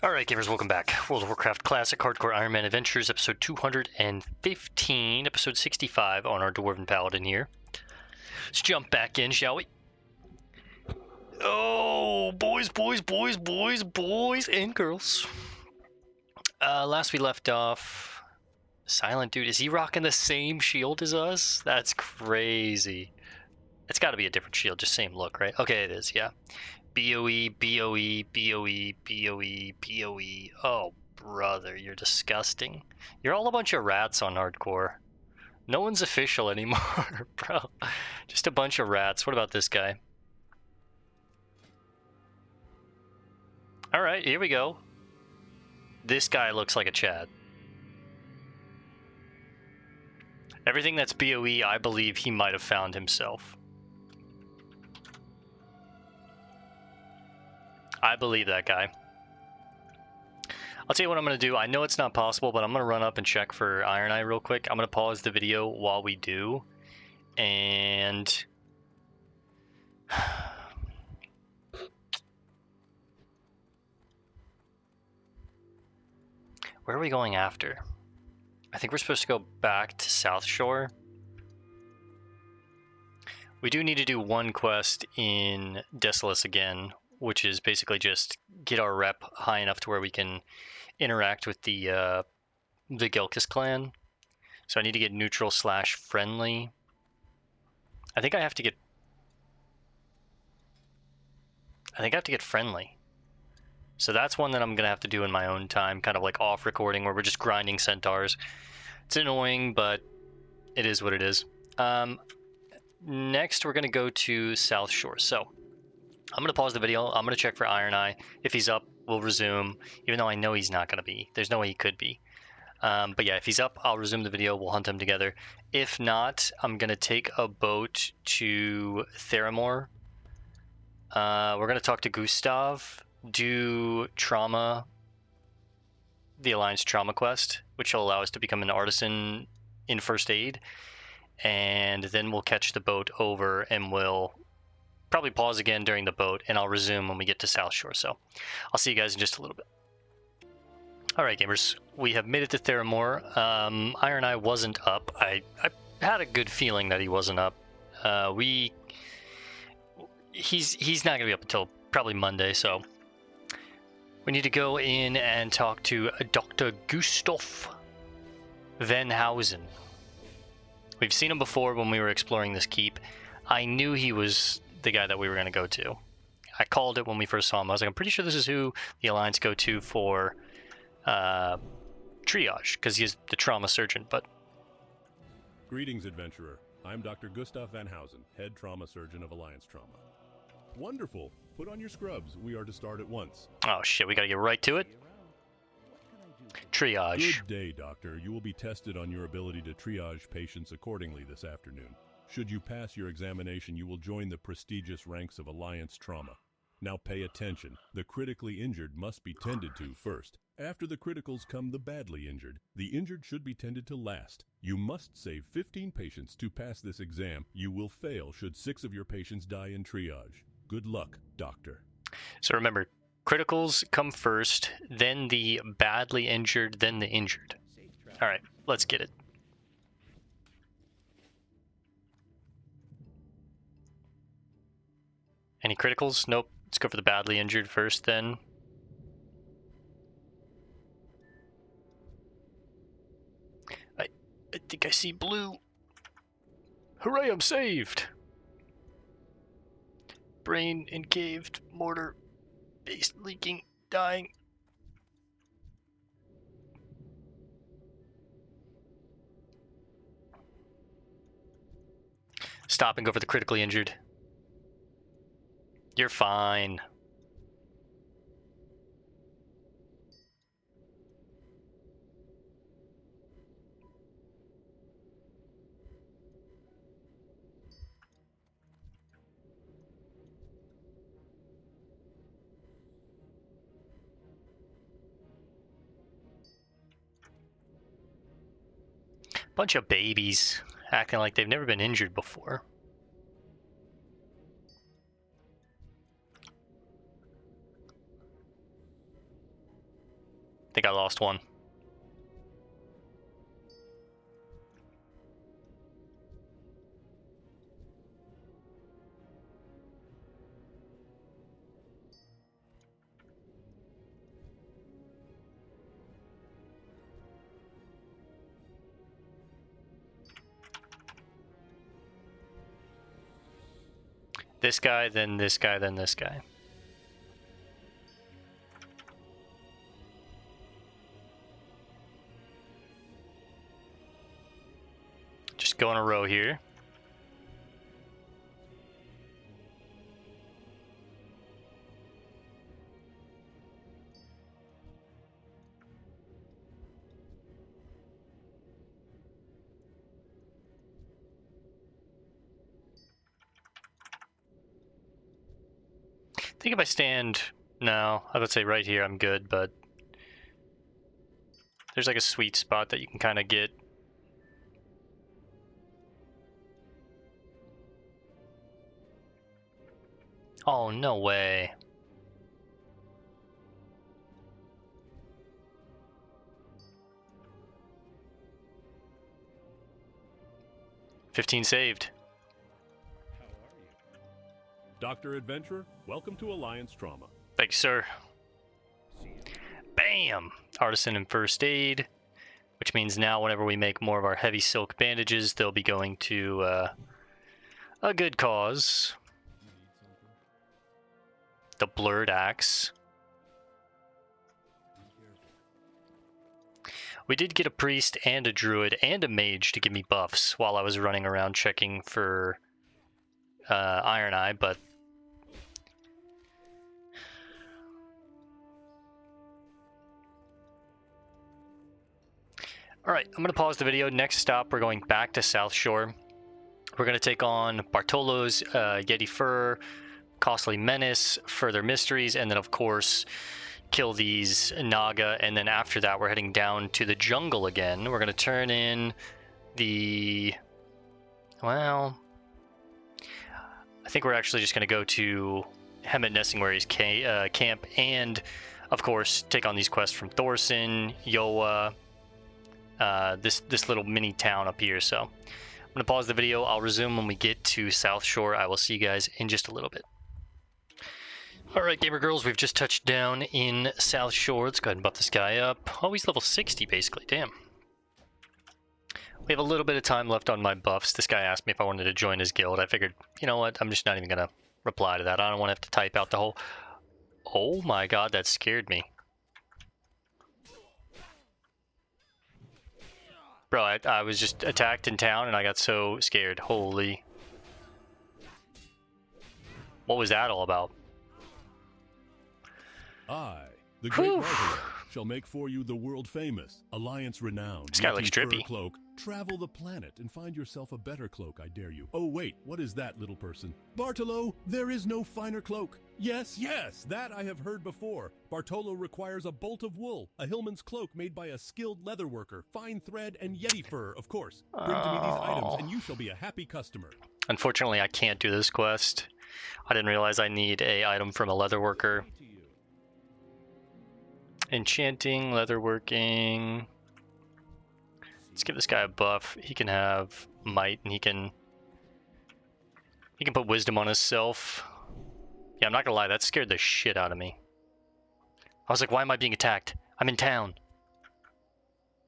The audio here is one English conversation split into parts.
Alright gamers, welcome back. World of Warcraft Classic Hardcore Ironman Adventures, episode 215, episode 65 on our Dwarven Paladin here. Let's jump back in, shall we? Oh, boys and girls. Last we left off, Silent Dude, is he rocking the same shield as us? That's crazy. It's gotta be a different shield, just same look, right? Okay, it is, yeah. BOE, BOE, BOE, BOE, BOE. Oh, brother, you're disgusting. You're all a bunch of rats on hardcore. No one's official anymore, bro. Just a bunch of rats. What about this guy? Alright, here we go. This guy looks like a Chad. Everything that's BOE, I believe he might have found himself. I believe that guy. I'll tell you what I'm going to do. I know it's not possible, but I'm going to run up and check for Iron Eye real quick. I'm going to pause the video while we do. And... where are we going after? I think we're supposed to go back to South Shore. We do need to do one quest in Desolus again, which is basically just get our rep high enough to where we can interact with the Gelkis clan. So I need to get neutral / friendly. I think I have to get friendly. So that's one that I'm gonna have to do in my own time, kind of like off recording, where we're just grinding centaurs. It's annoying, but it is what it is. Next, we're gonna go to South Shore. So I'm going to pause the video. I'm going to check for Iron Eye. If he's up, we'll resume, even though I know he's not going to be. There's no way he could be. But yeah, if he's up, I'll resume the video. We'll hunt him together. If not, I'm going to take a boat to Theramore. We're going to talk to Gustav, do trauma, the Alliance trauma quest, which will allow us to become an artisan in first aid. And then we'll catch the boat over and we'll probably pause again during the boat, and I'll resume when we get to South Shore. So I'll see you guys in just a little bit. Alright gamers, we have made it to Theramore. Iron Eye wasn't up. I had a good feeling that he wasn't up. He's not going to be up until probably Monday, so we need to go in and talk to Dr. Gustav Van Housen. We've seen him before when we were exploring this keep. I knew he was the guy that we were going to go to. I called it when we first saw him. I was like, I'm pretty sure this is who the Alliance go to for triage, because he's the trauma surgeon, but... Greetings, adventurer. I'm Dr. Gustav Van Housen, head trauma surgeon of Alliance Trauma. Wonderful. Put on your scrubs. We are to start at once. Oh shit, we gotta get right to it. Triage. Good day, doctor. You will be tested on your ability to triage patients accordingly this afternoon. Should you pass your examination, you will join the prestigious ranks of Alliance Trauma. Now pay attention. The critically injured must be tended to first. After the criticals come the badly injured. The injured should be tended to last. You must save 15 patients to pass this exam. You will fail should 6 of your patients die in triage. Good luck, doctor. So remember, criticals come first, then the badly injured, then the injured. Alright, let's get it. Any criticals? Nope. Let's go for the badly injured first then. I think I see blue. Hooray, I'm saved! Brain encaved, mortar, base leaking, dying. Stop and go for the critically injured. You're fine. Bunch of babies acting like they've never been injured before. I think I lost one. This guy, then this guy, then this guy. Just go in a row here. I think if I stand, no, I would say right here I'm good, but there's like a sweet spot that you can kind of get. Oh, no way. $15 saved. How are you? Dr. Adventurer, welcome to Alliance Trauma. Thanks, sir. Bam! Artisan and first aid, which means now whenever we make more of our heavy silk bandages, they'll be going to a good cause. The blurred axe. We did get a priest and a druid and a mage to give me buffs while I was running around checking for Iron Eye, but alright, I'm going to pause the video. Next stop, we're going back to South Shore. We're going to take on Bartolo's Yeti Fur, Costly Menace, Further Mysteries, and then of course kill these Naga, and then after that we're heading down to the jungle again. We're going to turn in the... well... I think we're actually just going to go to Hemet Nessingwary's camp, and of course take on these quests from Thorson, Yoa, this little mini town up here. So I'm going to pause the video. I'll resume when we get to South Shore. I will see you guys in just a little bit. Alright, gamer girls, we've just touched down in South Shore. Let's go ahead and buff this guy up. Oh, he's level 60 basically, damn. We have a little bit of time left on my buffs. This guy asked me if I wanted to join his guild. I figured, you know what, I'm just not even going to reply to that. I don't want to have to type out the whole... Oh my god, that scared me. Bro, I was just attacked in town and I got so scared. Holy. What was that all about? I, the great Bartolo, shall make for you the world famous, Alliance renowned, this guy looks Yeti drippy. Fur cloak. Travel the planet and find yourself a better cloak, I dare you. Oh wait, what is that, little person? Bartolo, there is no finer cloak. Yes, yes, that I have heard before. Bartolo requires a bolt of wool, a hillman's cloak made by a skilled leather worker, fine thread, and Yeti fur, of course. Bring to me these items and you shall be a happy customer. Unfortunately, I can't do this quest. I didn't realize I need a item from a leather worker. Enchanting, leatherworking. Let's give this guy a buff. He can have might, and he can put wisdom on himself. Yeah, I'm not gonna lie, that scared the shit out of me. I was like, why am I being attacked? I'm in town.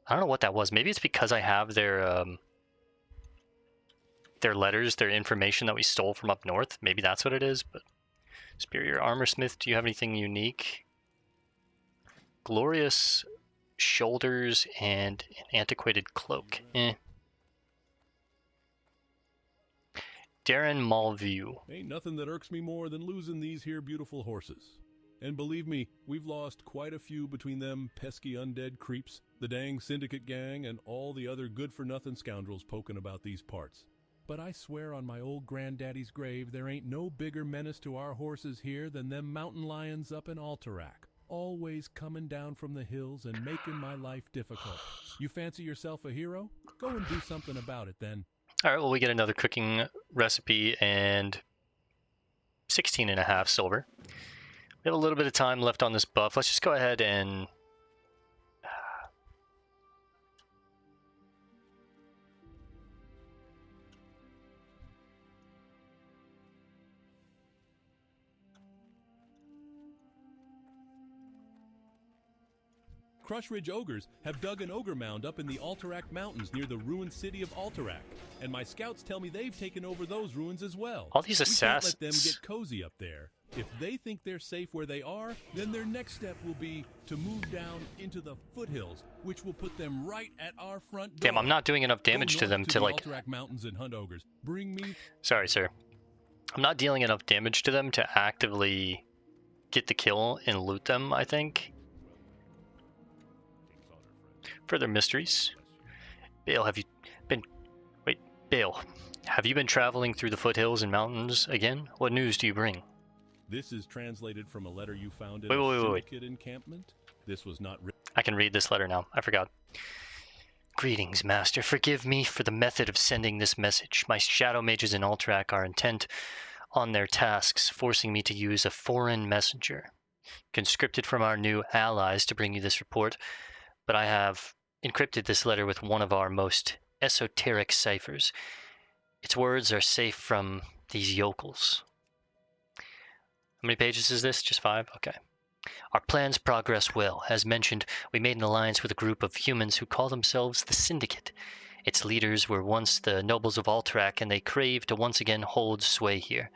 I don't know what that was. Maybe it's because I have their letters, their information that we stole from up north. Maybe that's what it is. But Superior Armorsmith, do you have anything unique? Glorious shoulders and an antiquated cloak. Darren Malview. Ain't nothing that irks me more than losing these here beautiful horses. And believe me, we've lost quite a few between them pesky undead creeps, the dang syndicate gang, and all the other good-for-nothing scoundrels poking about these parts. But I swear on my old granddaddy's grave there ain't no bigger menace to our horses here than them mountain lions up in Alterac. Always coming down from the hills and making my life difficult. You fancy yourself a hero? Go and do something about it then. Alright, well we get another cooking recipe and 16.5 silver. We have a little bit of time left on this buff. Let's just go ahead and Crush Ridge ogres have dug an ogre mound up in the Alterac Mountains near the ruined city of Alterac, and my scouts tell me they've taken over those ruins as well. All these We can't let them assassins. get cozy up there. If they think they're safe where they are, then their next step will be to move down into the foothills, which will put them right at our front door. Damn, I'm not doing enough damage to them to the like... Alterac Mountains and hunt ogres. Bring me... Sorry, sir. I'm not dealing enough damage to them to actively get the kill and loot them, I think. Further mysteries. Bale, have you been... Wait, Bale. Have you been traveling through the foothills and mountains again? What news do you bring? This is translated from a letter you found in Wait, a wait, wait, wait. syndicate encampment. This was not written. I can read this letter now. I forgot. Greetings, Master. Forgive me for the method of sending this message. My shadow mages in Alterac are intent on their tasks, forcing me to use a foreign messenger, conscripted from our new allies to bring you this report, but I have encrypted this letter with one of our most esoteric ciphers. Its words are safe from these yokels. How many pages is this? Just 5? Okay. Our plans progress well. As mentioned, we made an alliance with a group of humans who call themselves the Syndicate. Its leaders were once the nobles of Alterac, and they crave to once again hold sway here.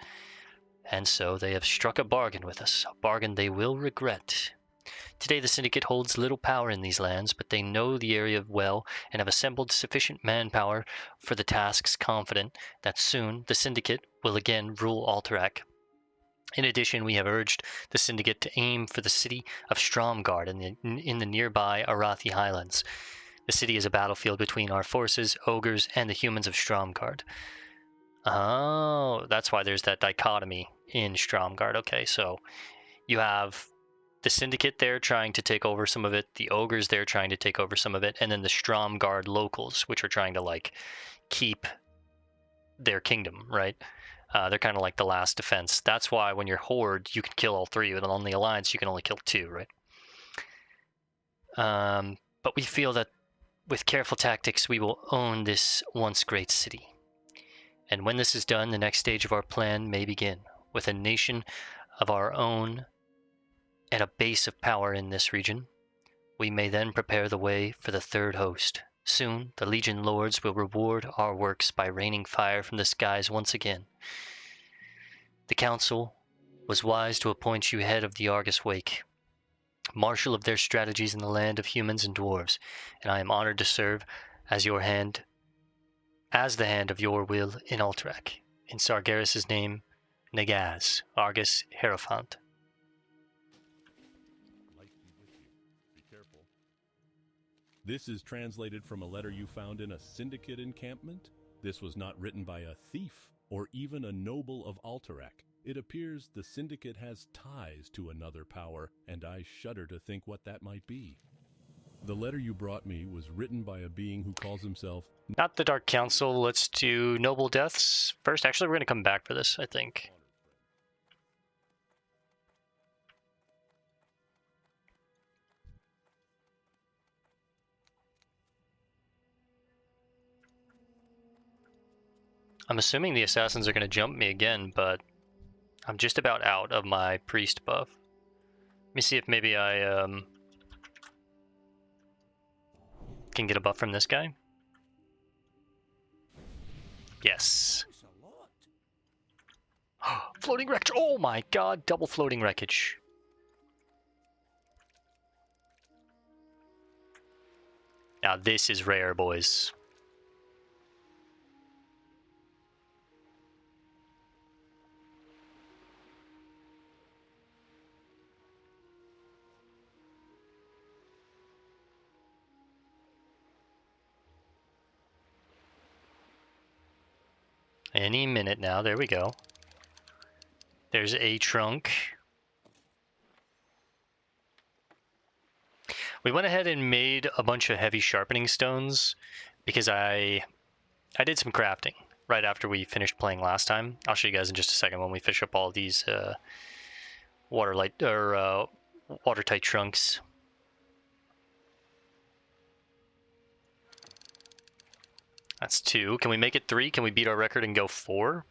And so they have struck a bargain with us, a bargain they will regret. Today the Syndicate holds little power in these lands, but they know the area well and have assembled sufficient manpower for the tasks, confident that soon the Syndicate will again rule Alterac. In addition, we have urged the Syndicate to aim for the city of Stromgarde in the nearby Arathi Highlands. The city is a battlefield between our forces, ogres, and the humans of Stromgarde. Oh, that's why there's that dichotomy in Stromgarde. Okay, so you have the Syndicate there trying to take over some of it, the ogres there trying to take over some of it, and then the Stromgarde locals, which are trying to, like, keep their kingdom, right? They're kind of like the last defense. That's why when you're Horde, you can kill all 3, but on the Alliance, you can only kill 2, right? But we feel that with careful tactics, we will own this once great city. And when this is done, the next stage of our plan may begin. With a nation of our own and a base of power in this region, we may then prepare the way for the third host. Soon, the Legion Lords will reward our works by raining fire from the skies once again. The Council was wise to appoint you head of the Argus Wake, marshal of their strategies in the land of humans and dwarves, and I am honored to serve as the hand of your will in Alterac. In Sargeras' name, Nagaz, Argus Hierophant. This is translated from a letter you found in a syndicate encampment. This was not written by a thief or even a noble of Alterac. It appears the syndicate has ties to another power, and I shudder to think what that might be. The letter you brought me was written by a being who calls himself... Not the Dark Council. Let's do Noble Deaths first. Actually, we're going to come back for this, I think. I'm assuming the assassins are going to jump me again, but I'm just about out of my priest buff. Let me see if maybe I can get a buff from this guy. Yes. Floating wreckage. Oh my god, double floating wreckage. Now this is rare, boys. Any minute now. There we go. There's a trunk. We went ahead and made a bunch of heavy sharpening stones because I did some crafting right after we finished playing last time. I'll show you guys in just a second when we fish up all these watertight trunks. That's 2. Can we make it 3? Can we beat our record and go 4?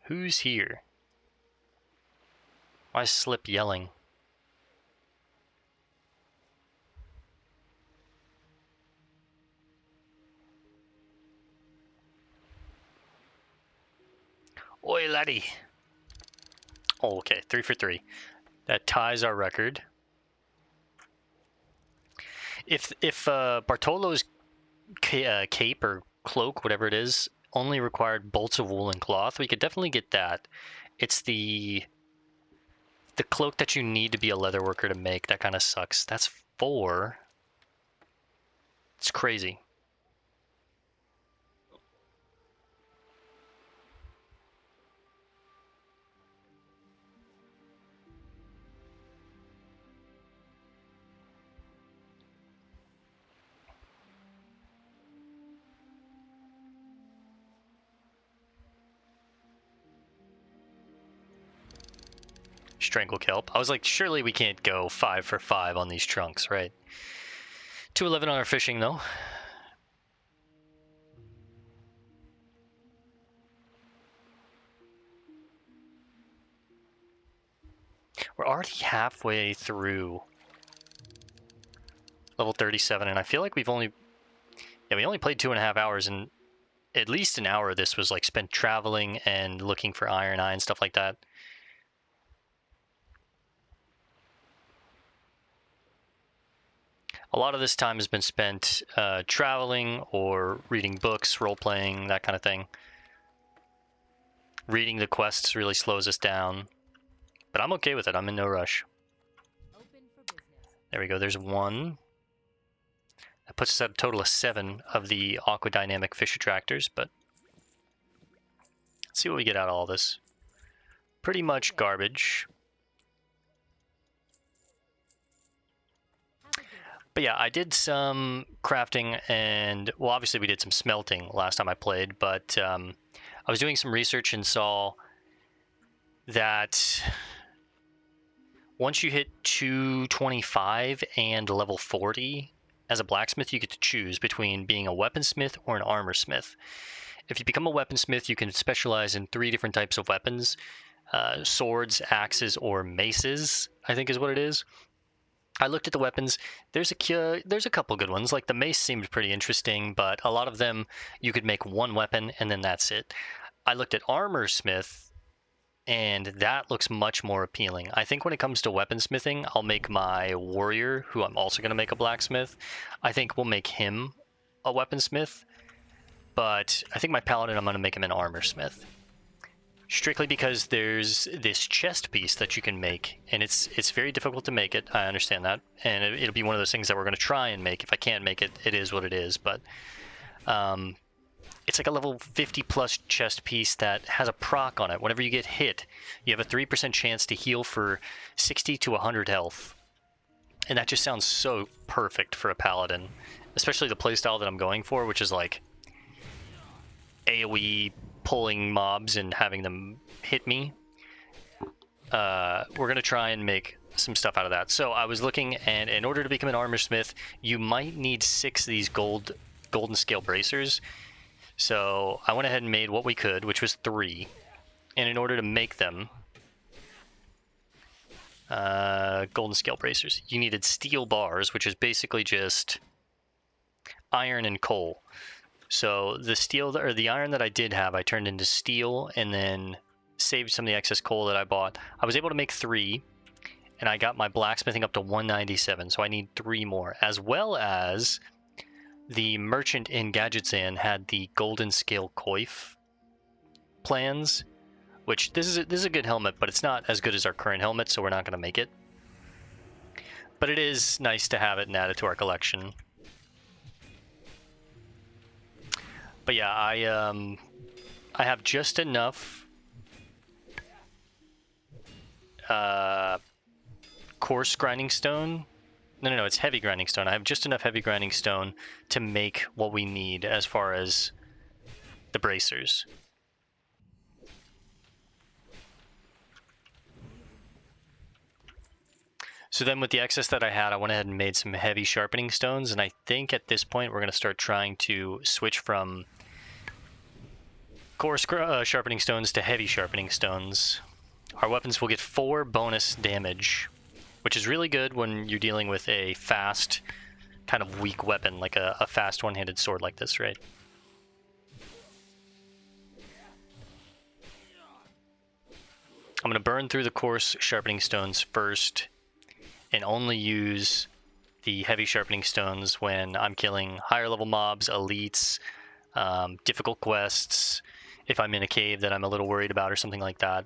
Who's here? Why is Slip yelling? Oi, laddie. Oh, okay, 3 for 3. That ties our record. If Bartolo's cape or cloak, whatever it is, only required bolts of wool and cloth, we could definitely get that. It's the cloak that you need to be a leather worker to make that kind of sucks. That's 4. It's crazy. Strangle kelp. I was like, surely we can't go 5 for 5 on these trunks, right? 211 on our fishing, though. We're already halfway through level 37, and I feel like we only played 2.5 hours, and at least an hour of this was like spent traveling and looking for iron eye and stuff like that. A lot of this time has been spent traveling or reading books, role-playing, that kind of thing. Reading the quests really slows us down, but I'm okay with it. I'm in no rush. There we go. There's 1. That puts us at a total of 7 of the aquadynamic fish attractors, but let's see what we get out of all this. Pretty much garbage. But yeah, I did some crafting and, well, obviously we did some smelting last time I played, but I was doing some research and saw that once you hit 225 and level 40 as a blacksmith, you get to choose between being a weaponsmith or an armor smith. If you become a weaponsmith, you can specialize in 3 different types of weapons. Swords, axes, or maces, I think is what it is. I looked at the weapons. There's a couple good ones. Like the mace seemed pretty interesting, but a lot of them you could make 1 weapon and then that's it. I looked at armor smith, and that looks much more appealing. I think when it comes to weaponsmithing, I'll make my warrior, who I'm also going to make a blacksmith. I think we'll make him a weaponsmith, but I think my paladin, I'm going to make him an armor smith. Strictly because there's this chest piece that you can make, and it's very difficult to make it. I understand that, and it'll be one of those things that we're going to try and make. If I can't make it, it is what it is. But it's like a level 50 plus chest piece that has a proc on it. Whenever you get hit, you have a 3% chance to heal for 60 to 100 health, and that just sounds so perfect for a paladin, especially the playstyle that I'm going for, which is like AoE pulling mobs and having them hit me. We're going to try and make some stuff out of that. So I was looking, and in order to become an armor smith, you might need 6 of these golden scale bracers. So I went ahead and made what we could, which was 3. And in order to make them, golden scale bracers, you needed steel bars, which is basically just iron and coal. So the steel or the iron that I did have, I turned into steel and then saved some of the excess coal that I bought. I was able to make 3, and I got my blacksmithing up to 197. So I need 3 more, as well as the merchant in Gadgetzan had the golden scale coif plans, which this is a good helmet, but it's not as good as our current helmet, so we're not going to make it. But it is nice to have it and add it to our collection. But yeah, I have just enough coarse grinding stone. No, it's heavy grinding stone. I have just enough heavy grinding stone to make what we need as far as the bracers. So then with the excess that I had, I went ahead and made some heavy sharpening stones, and I think at this point we're going to start trying to switch from coarse sharpening stones to heavy sharpening stones. Our weapons will get 4 bonus damage, which is really good when you're dealing with a fast, kind of weak weapon, like a fast one-handed sword like this, right? I'm going to burn through the coarse sharpening stones first, and only use the heavy sharpening stones when I'm killing higher level mobs, elites, difficult quests, if I'm in a cave that I'm a little worried about or something like that.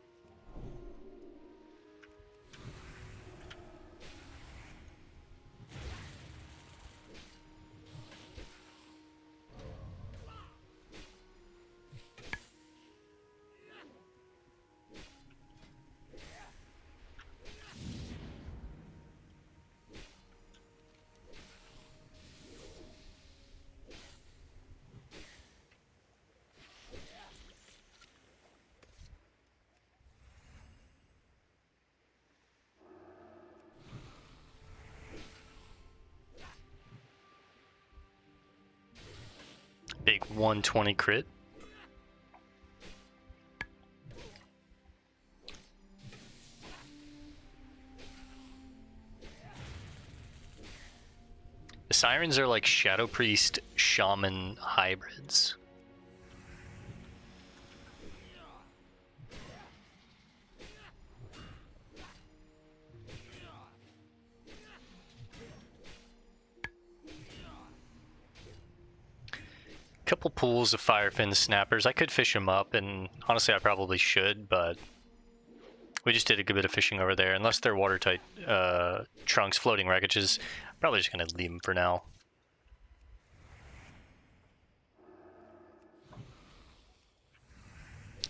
Big 120 crit. The sirens are like Shadow Priest Shaman hybrids. Couple pools of Firefin snappers. I could fish them up, and honestly I probably should, but we just did a good bit of fishing over there. Unless they're watertight trunks, floating wreckages, I'm probably just going to leave them for now.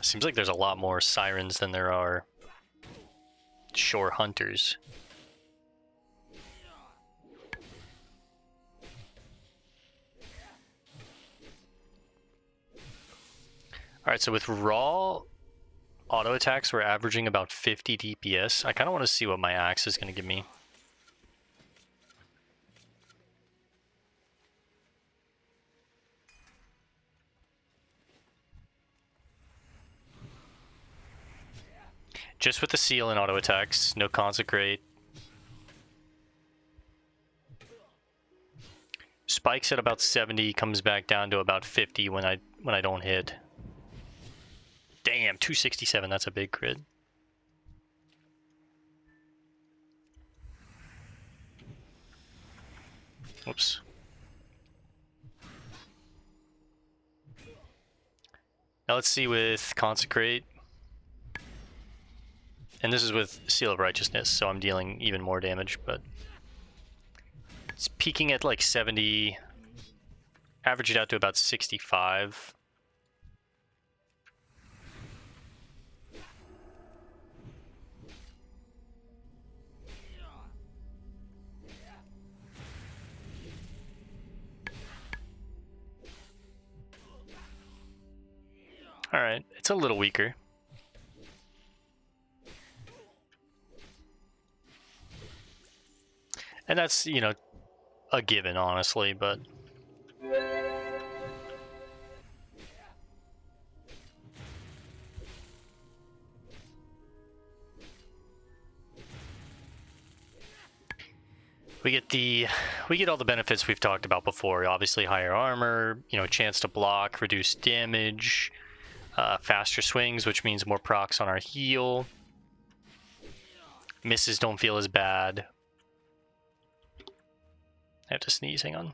Seems like there's a lot more sirens than there are shore hunters. Alright, so with raw auto attacks, we're averaging about 50 DPS. I kind of want to see what my axe is going to give me. Just with the seal and auto attacks, no consecrate. Spikes at about 70, comes back down to about 50 when I don't hit. Damn, 267, that's a big crit. Whoops. Now let's see with Consecrate. And this is with Seal of Righteousness, so I'm dealing even more damage, but it's peaking at like 70, average it out to about 65. Alright, it's a little weaker. And that's, you know, a given, honestly, but... We get all the benefits we've talked about before. Obviously higher armor, you know, chance to block, reduce damage, faster swings, which means more procs on our heal. Misses don't feel as bad. I have to sneeze, hang on.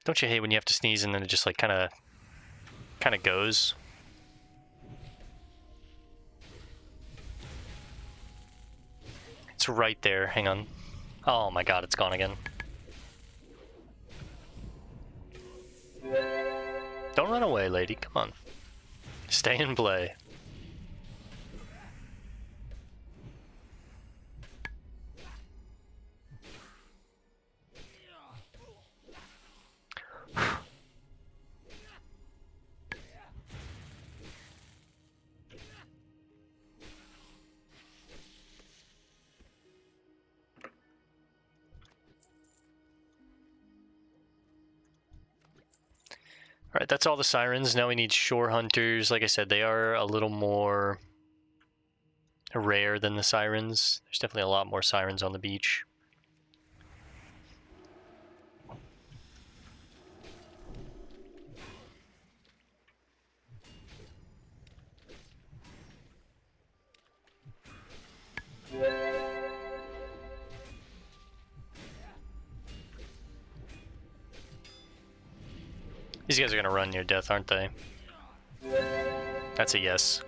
Don't you hate when you have to sneeze and then it just like kind of goes? It's right there, hang on. Oh my god, it's gone again. Don't run away, lady, come on. Stay in play. Alright, that's all the sirens. Now we need shore hunters. Like I said, they are a little more rare than the sirens. There's definitely a lot more sirens on the beach. These guys are gonna run near death, aren't they? That's a yes.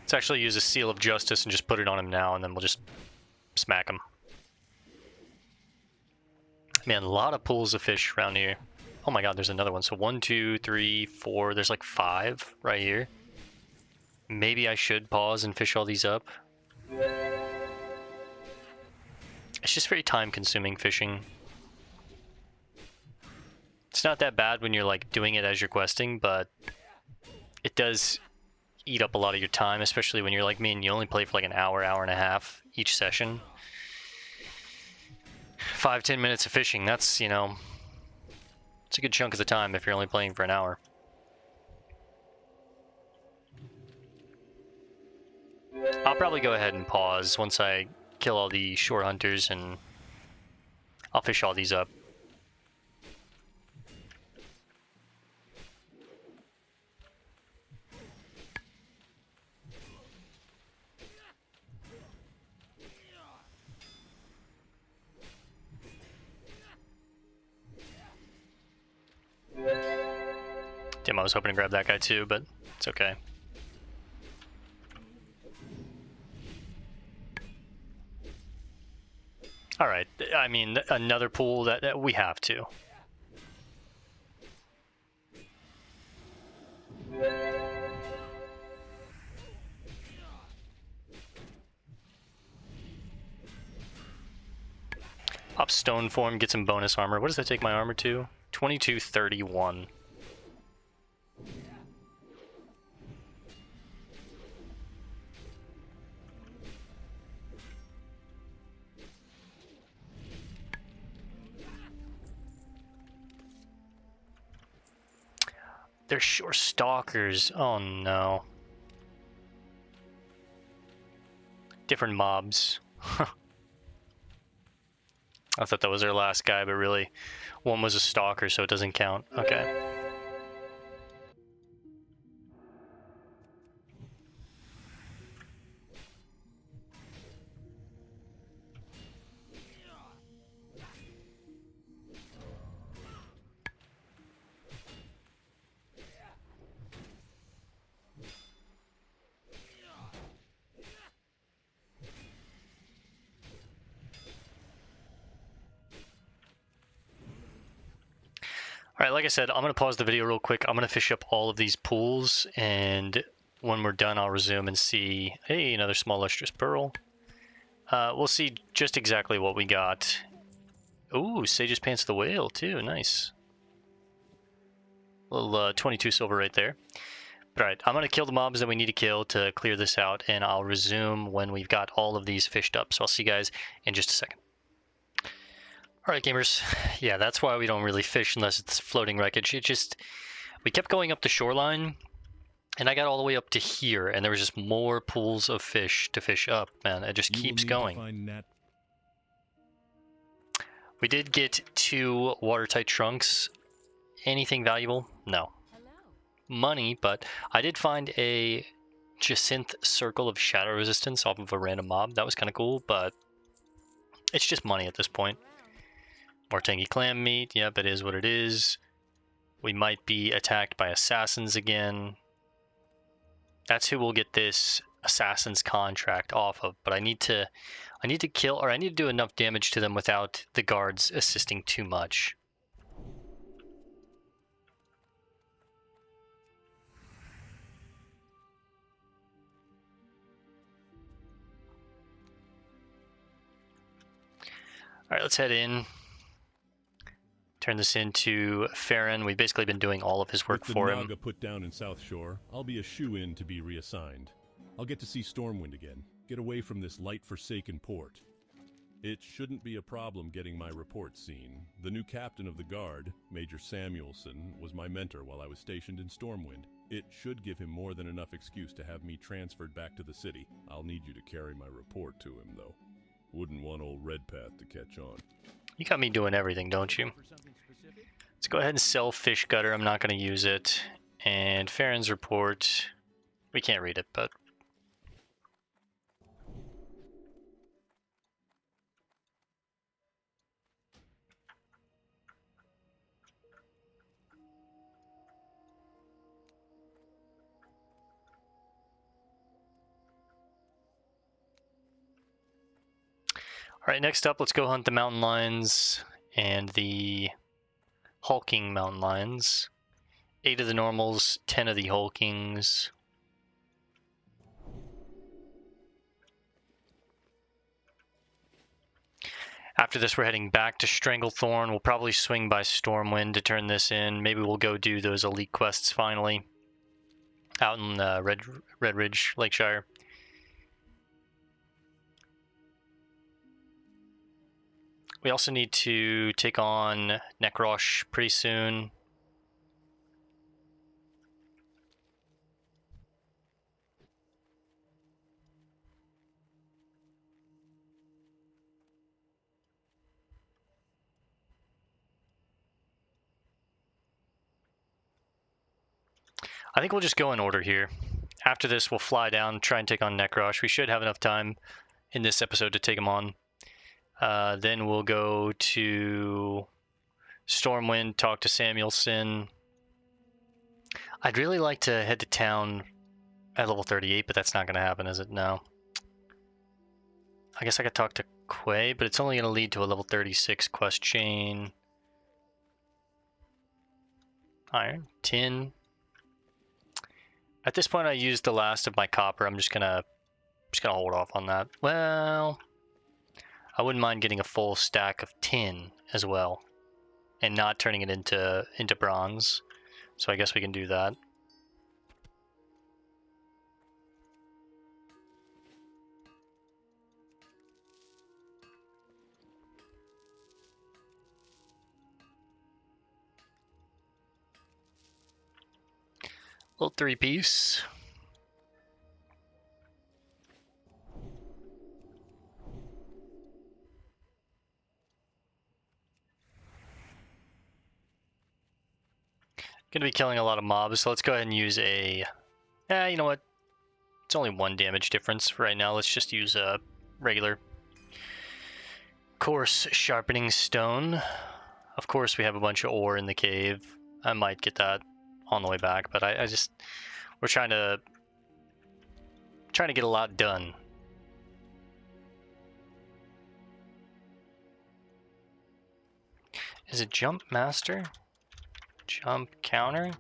Let's actually use a seal of justice and just put it on him now, and then we'll just smack him. Man, a lot of pools of fish around here. Oh my god, there's another one. So 1, 2, 3, 4, there's like 5 right here. Maybe I should pause and fish all these up. It's just very time consuming fishing. It's not that bad when you're like doing it as you're questing, but it does eat up a lot of your time, especially when you're like me and you only play for like an hour, hour and a half each session. 5-10 minutes of fishing, that's, you know, it's a good chunk of the time if you're only playing for an hour. I'll probably go ahead and pause once I kill all the shore hunters, and I'll fish all these up. Damn, I was hoping to grab that guy too, but it's okay. Alright, I mean, another pool that we have to. Pop stone form, get some bonus armor. What does that take my armor to? 2231. They're shore stalkers. Oh no. Different mobs. I thought that was their last guy, but really, one was a stalker, so it doesn't count. Okay. Alright, like I said, I'm going to pause the video real quick. I'm going to fish up all of these pools, and when we're done, I'll resume and see... Hey, another small lustrous pearl. We'll see just exactly what we got. Ooh, Sage's Pants of the Whale, too. Nice. Little 22 silver right there. But alright, I'm going to kill the mobs that we need to kill to clear this out, and I'll resume when we've got all of these fished up. So I'll see you guys in just a second. Alright gamers, yeah, that's why we don't really fish unless it's floating wreckage. We kept going up the shoreline, and I got all the way up to here, and there was just more pools of fish to fish up, man. It just keeps going. We did get 2 watertight trunks. Anything valuable? No. Money, but I did find a Jacinth Circle of Shadow Resistance off of a random mob. That was kind of cool, but it's just money at this point. More tangy clam meat. Yep, it is what it is. We might be attacked by assassins again. That's who we'll get this assassin's contract off of. But I need to kill, or I need to do enough damage to them without the guards assisting too much. All right, let's head in. Turn this into Farron. We've basically been doing all of his work for him. With the Naga put down in South Shore, I'll be a shoe-in to be reassigned. I'll get to see Stormwind again. Get away from this light-forsaken port. It shouldn't be a problem getting my report seen. The new captain of the guard, Major Samuelson, was my mentor while I was stationed in Stormwind. It should give him more than enough excuse to have me transferred back to the city. I'll need you to carry my report to him, though. Wouldn't want old Redpath to catch on. You got me doing everything, don't you? Let's go ahead and sell Fish Gutter. I'm not going to use it. And Farron's report. We can't read it, but... Alright, next up, let's go hunt the mountain lions and the hulking mountain lions. 8 of the normals, 10 of the hulkings. After this, we're heading back to Stranglethorn. We'll probably swing by Stormwind to turn this in. Maybe we'll go do those elite quests finally out in Red Ridge, Lakeshire. We also need to take on Nekrosh pretty soon. I think we'll just go in order here. After this, we'll fly down, try and take on Nekrosh. We should have enough time in this episode to take him on. Then we'll go to Stormwind, talk to Samuelson. I'd really like to head to town at level 38, but that's not going to happen, is it? No. I guess I could talk to Quay, but it's only going to lead to a level 36 quest chain. Iron, tin. At this point, I used the last of my copper. I'm just gonna hold off on that. Well, I wouldn't mind getting a full stack of tin as well, and not turning it into bronze. So I guess we can do that. Little 3-piece. Gonna be killing a lot of mobs, so let's go ahead and use a... you know what? It's only 1 damage difference right now. Let's just use a regular coarse sharpening stone. Of course, we have a bunch of ore in the cave. I might get that on the way back, but I just... We're trying to get a lot done. Is it jump master? Jump counter?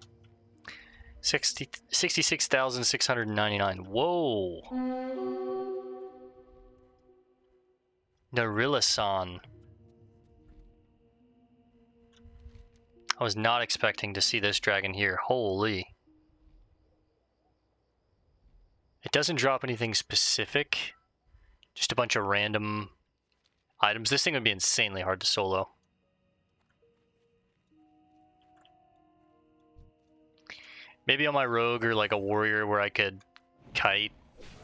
66,699. Whoa! Narilla-san. I was not expecting to see this dragon here. Holy. It doesn't drop anything specific. Just a bunch of random items. This thing would be insanely hard to solo. Maybe on my rogue or like a warrior where I could kite.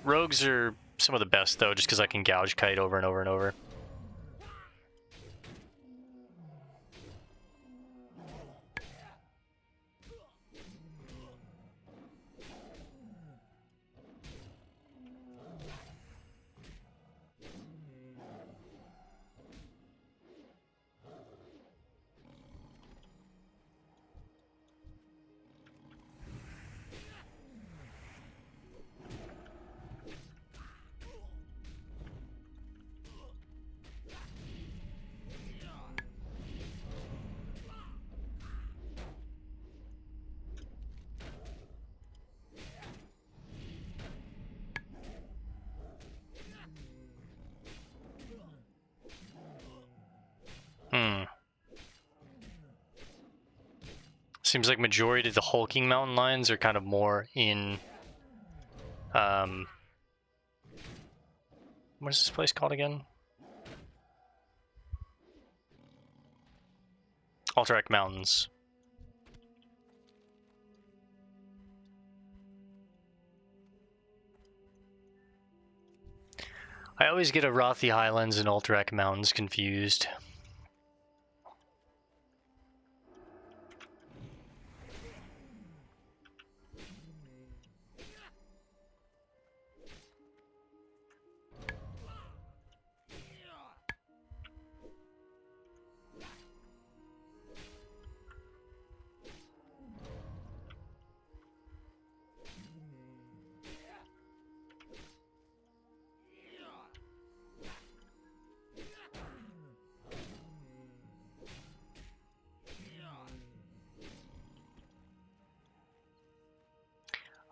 Rogues are some of the best though, just because I can gouge kite over and over and over. Seems like majority of the hulking mountain lions are kind of more in What's this place called again? Alterac Mountains. I always get Arathi Highlands and Alterac Mountains confused.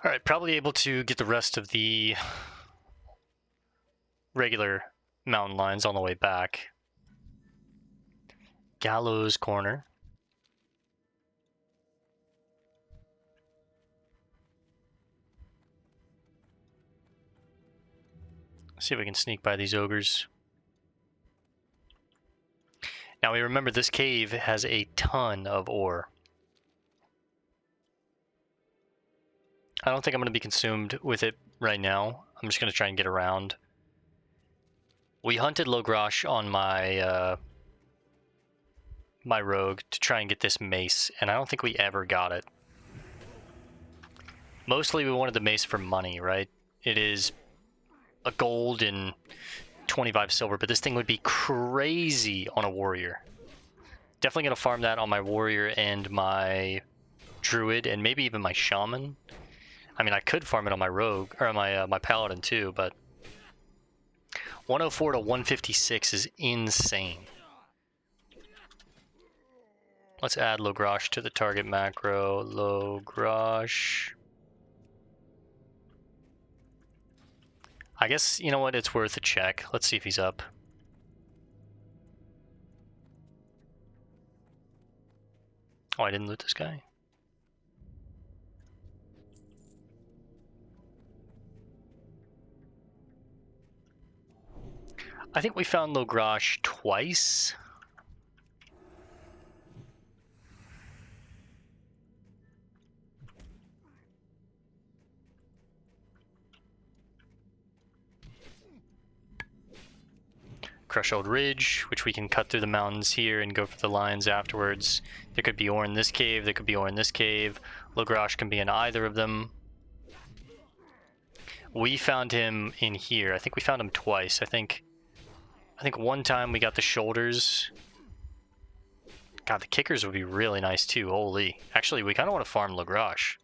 Alright, probably able to get the rest of the regular mountain lines on the way back. Gallows Corner. See if we can sneak by these ogres. Now we remember this cave has a ton of ore. I don't think I'm going to be consumed with it right now. I'm just going to try and get around. We hunted Logrash on my my rogue to try and get this mace, and I don't think we ever got it. Mostly we wanted the mace for money, right? It is a gold and 25 silver, but this thing would be crazy on a warrior. Definitely going to farm that on my warrior and my druid, and maybe even my shaman. I mean, I could farm it on my rogue, or on my paladin too, but 104 to 156 is insane. Let's add Logrash to the target macro. Logrash. I guess, you know what, it's worth a check. Let's see if he's up. Oh, I didn't loot this guy. I think we found Logrash twice. Crush Old Ridge, which we can cut through the mountains here and go for the lions afterwards. There could be ore in this cave, there could be ore in this cave. Logrash can be in either of them. We found him in here. I think we found him twice. I think one time we got the shoulders. God, the kickers would be really nice too. Holy. Actually, we kind of want to farm Logrash.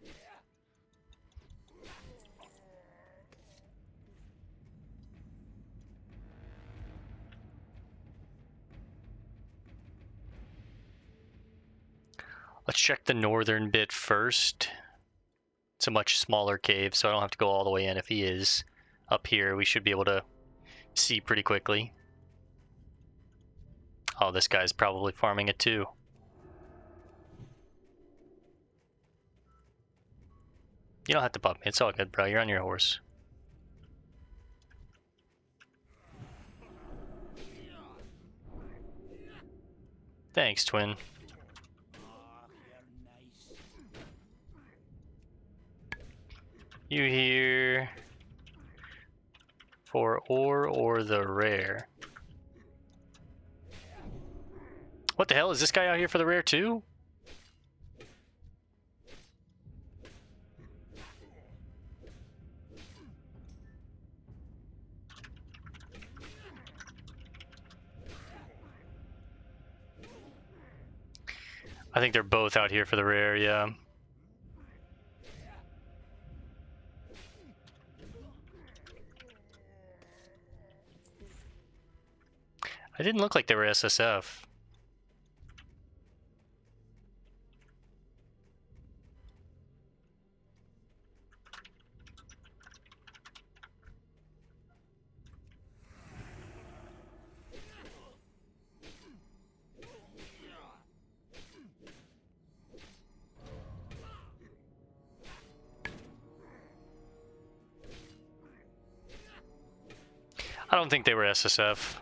Let's check the northern bit first. It's a much smaller cave, so I don't have to go all the way in. If he is up here, we should be able to see pretty quickly. Oh, this guy's probably farming it too. You don't have to bump me. It's all good, bro. You're on your horse. Thanks, twin. You here for ore or the rare? What the hell? Is this guy out here for the rare too? I think they're both out here for the rare, yeah. It didn't look like they were SSF. I don't think they were SSF.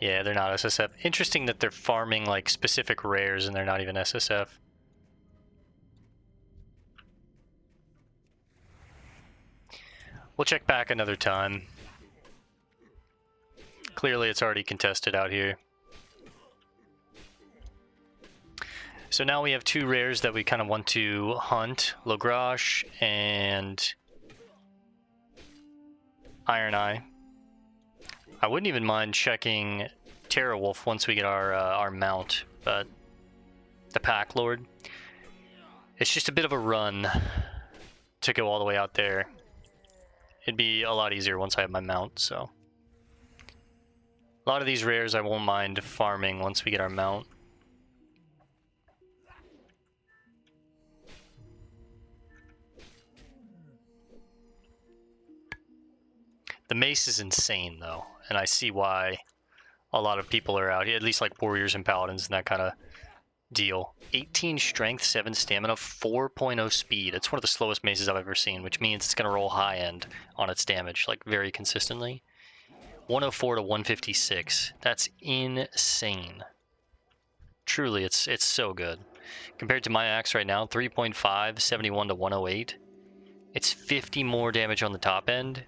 Yeah, they're not SSF. Interesting that they're farming like specific rares and they're not even SSF. We'll check back another time. Clearly it's already contested out here. So now we have two rares that we kind of want to hunt. Logrash and Iron Eye. I wouldn't even mind checking Terra Wolf once we get our mount, but the Pack Lord. It's just a bit of a run to go all the way out there. It'd be a lot easier once I have my mount, so. A lot of these rares I won't mind farming once we get our mount. The mace is insane though, and I see why a lot of people are out here, at least like warriors and paladins and that kind of deal. 18 strength, 7 stamina, 4.0 speed. It's one of the slowest maces I've ever seen, which means it's going to roll high end on its damage, like very consistently. 104 to 156. That's insane. Truly, it's so good. Compared to my axe right now, 3.5, 71 to 108. It's 50 more damage on the top end.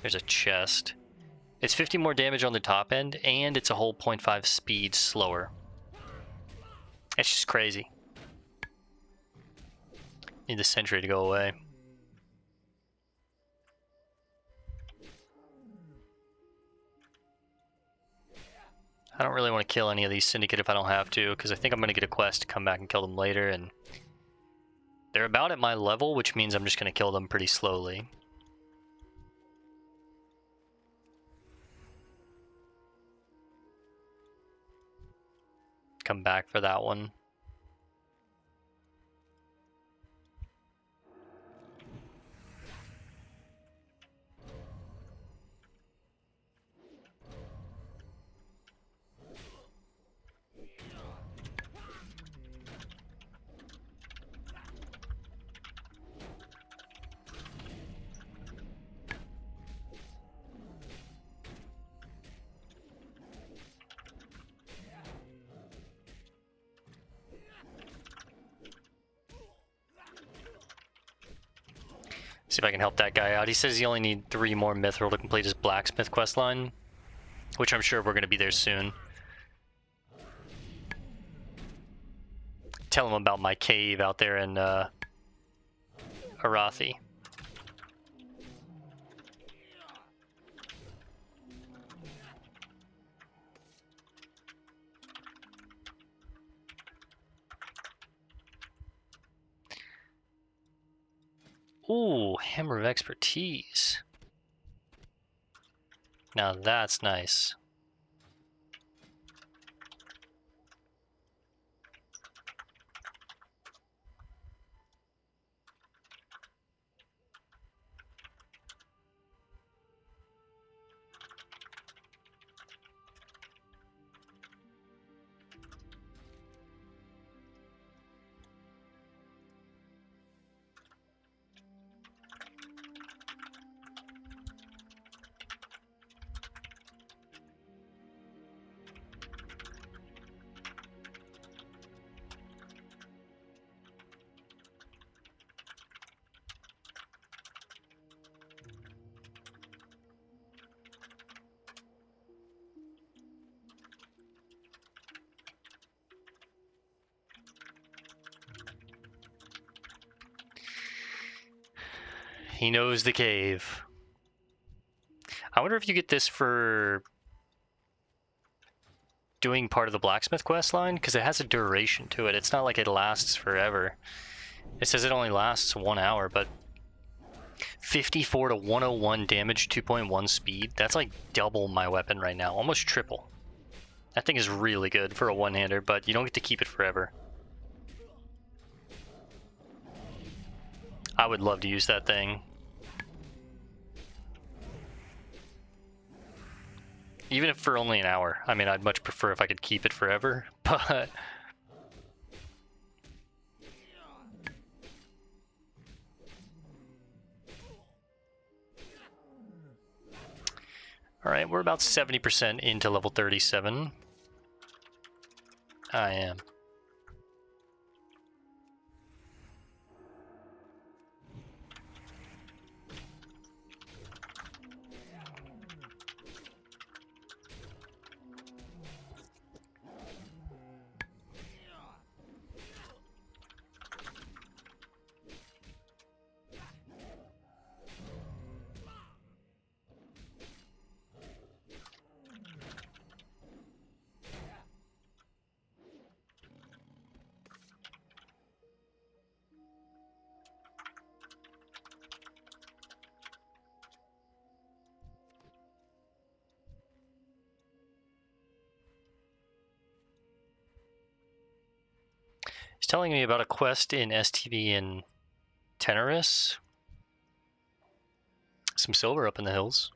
There's a chest. It's 50 more damage on the top end, and it's a whole 0.5 speed slower. It's just crazy. Need the sentry to go away. I don't really want to kill any of these syndicate if I don't have to, because I think I'm going to get a quest to come back and kill them later, and they're about at my level, which means I'm just going to kill them pretty slowly. Come back for that one. See if I can help that guy out. He says he only needs 3 more mithril to complete his blacksmith quest line, which I'm sure we're going to be there soon. Tell him about my cave out there in Arathi. Ooh, Hammer of Expertise. Now that's nice. He knows the cave. I wonder if you get this for doing part of the blacksmith quest line, because it has a duration to it. It's not like it lasts forever. It says it only lasts 1 hour, but 54 to 101 damage, 2.1 speed. That's like double my weapon right now, almost triple. That thing is really good for a one-hander, but you don't get to keep it forever. I would love to use that thing. Even if for only an hour. I mean, I'd much prefer if I could keep it forever, but Alright, we're about 70% into level 37. I am. He's telling me about a quest in STV in Tenorus. Some silver up in the hills.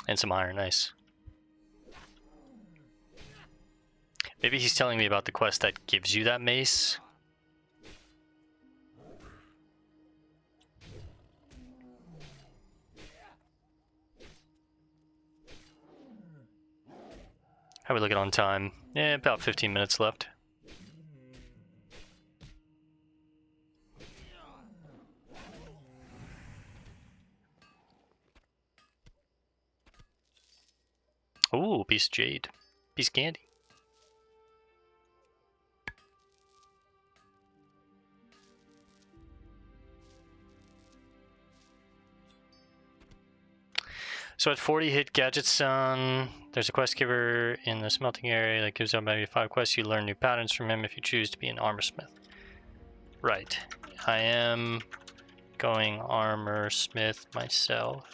And some iron, nice. Maybe he's telling me about the quest that gives you that mace. How are we looking on time? Yeah, about 15 minutes left. Ooh, piece of jade. Piece of candy. So at 40 hit Gadget Sun, there's a quest giver in the smelting area that gives out maybe 5 quests. You learn new patterns from him if you choose to be an armor smith. Right. I am going armor smith myself.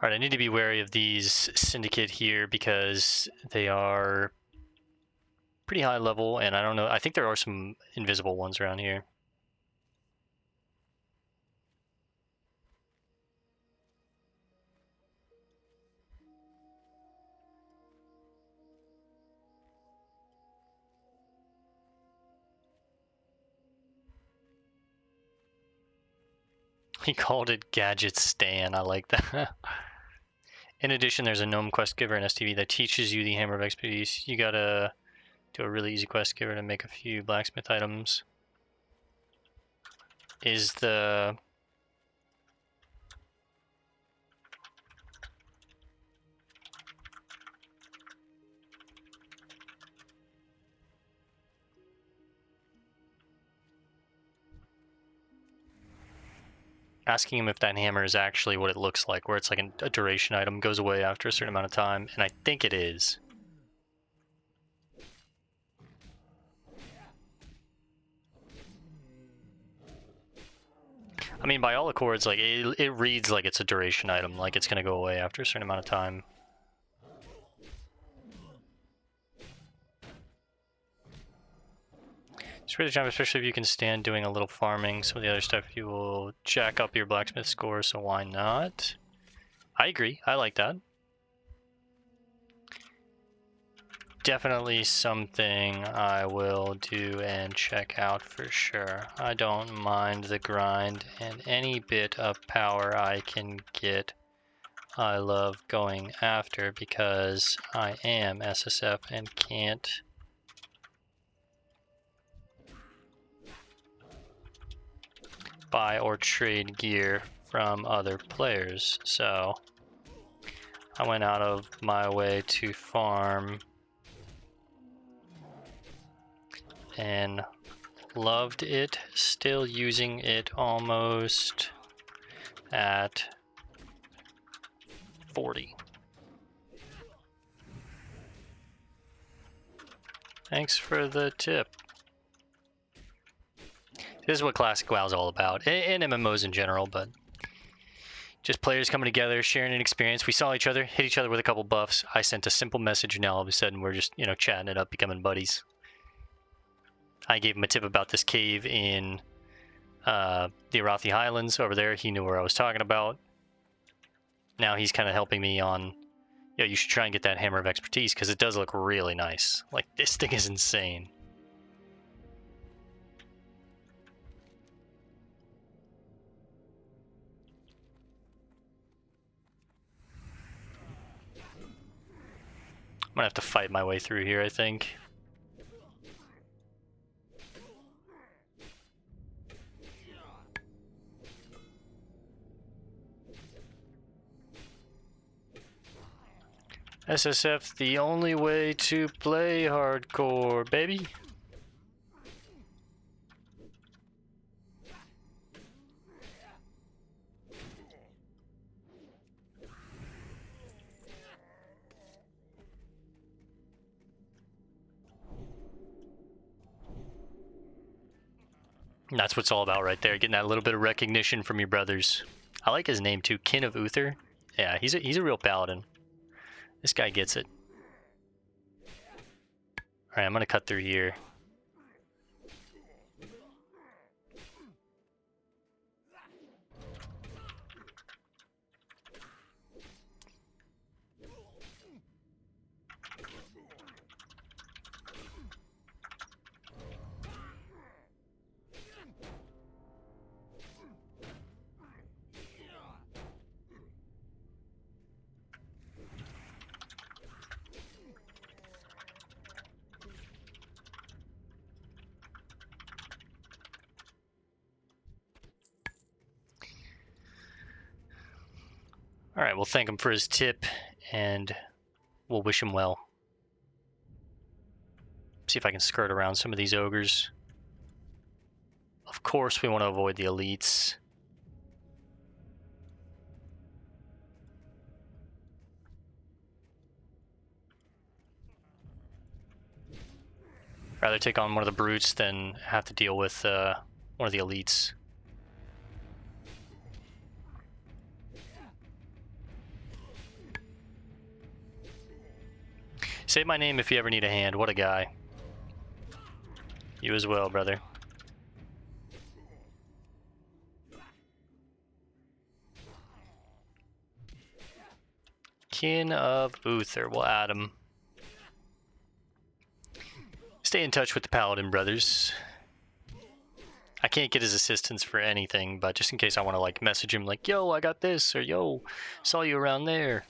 Alright, I need to be wary of these Syndicate here because they are pretty high level, and I don't know, I think there are some invisible ones around here. He called it Gadget Stan, I like that. In addition, there's a gnome quest giver in STV that teaches you the Hammer of Expertise. You gotta do a really easy quest giver to make a few blacksmith items. Is the... asking him if that hammer is actually what it looks like, where it's like a duration item, goes away after a certain amount of time, and I think it is. I mean, by all accords, like it reads like it's a duration item, like it's gonna go away after a certain amount of time. It's really jump, especially if you can stand doing a little farming. Some of the other stuff you will jack up your blacksmith score, so why not? I agree, I like that. Definitely something I will do and check out for sure. I don't mind the grind, and any bit of power I can get I love going after because I am SSF and can't buy or trade gear from other players. So I went out of my way to farm and loved it, still using it almost at 40. Thanks for the tip. This is what Classic WoW is all about, and MMOs in general, but just players coming together, sharing an experience. We saw each other, hit each other with a couple buffs. I sent a simple message, and now all of a sudden we're just, you know, chatting it up, becoming buddies. I gave him a tip about this cave in the Arathi Highlands over there. He knew where I was talking about. Now he's kind of helping me on, yeah, you should try and get that Hammer of Expertise because it does look really nice. Like, this thing is insane. I'm gonna have to fight my way through here, I think. SSF, the only way to play hardcore, baby. And that's what it's all about right there, getting that little bit of recognition from your brothers. I like his name too, Kin of Uther. Yeah, he's a real paladin. This guy gets it. Alright, I'm gonna cut through here. Alright, we'll thank him for his tip, and we'll wish him well. See if I can skirt around some of these ogres. Of course, we want to avoid the elites. Rather take on one of the brutes than have to deal with one of the elites. Say my name if you ever need a hand. What a guy. You as well, brother. Kin of Uther. We'll add him. Stay in touch with the Paladin brothers. I can't get his assistance for anything, but just in case I want to like message him like, yo, I got this, or yo, saw you around there.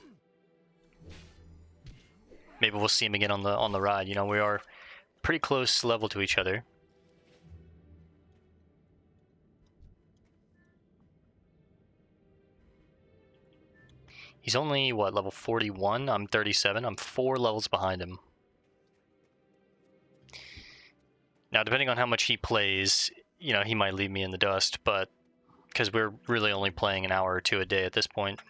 Maybe we'll see him again on the ride. You know, we are pretty close level to each other. He's only, what, level 41? I'm 37. I'm 4 levels behind him. Now, depending on how much he plays, you know, he might leave me in the dust, but because we're really only playing an hour or two a day at this point.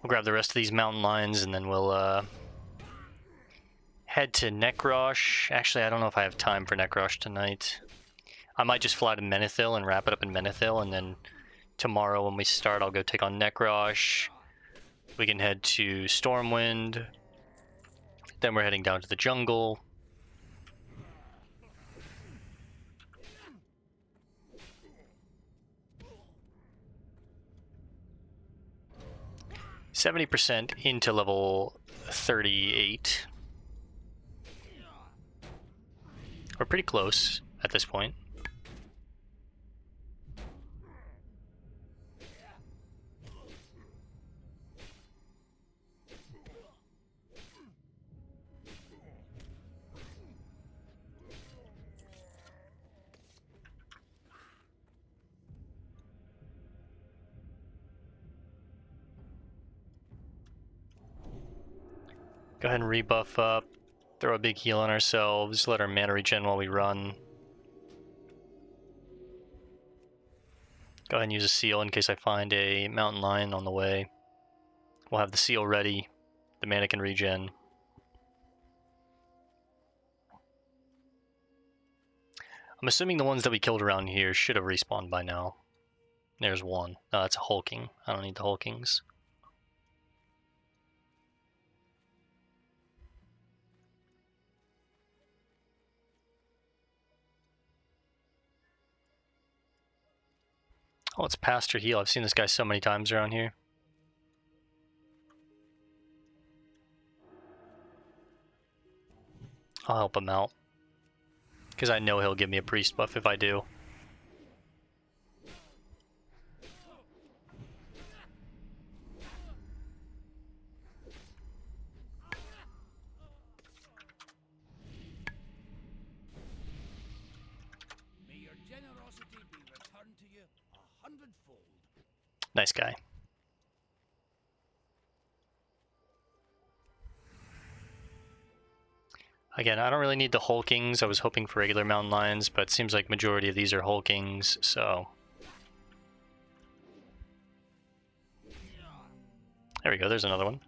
We'll grab the rest of these mountain lions and then we'll head to Nekrosh. Actually, I don't know if I have time for Nekrosh tonight. I might just fly to Menethil and wrap it up in Menethil, and then tomorrow when we start, I'll go take on Nekrosh. We can head to Stormwind. Then we're heading down to the jungle. %, into level 38. We're pretty close at this point. Go ahead and rebuff up, throw a big heal on ourselves, let our mana regen while we run. Go ahead and use a seal in case I find a mountain lion on the way. We'll have the seal ready, the mana can regen. I'm assuming the ones that we killed around here should have respawned by now. There's one. It's a hulking. I don't need the hulkings. Oh, it's Pastor Heal. I've seen this guy so many times around here. I'll help him out. Because I know he'll give me a priest buff if I do. May your generosity be returned to you 100-fold. Nice guy. Again, I don't really need the hulkings. I was hoping for regular mountain lions, but it seems like majority of these are hulkings, so... There we go, there's another one.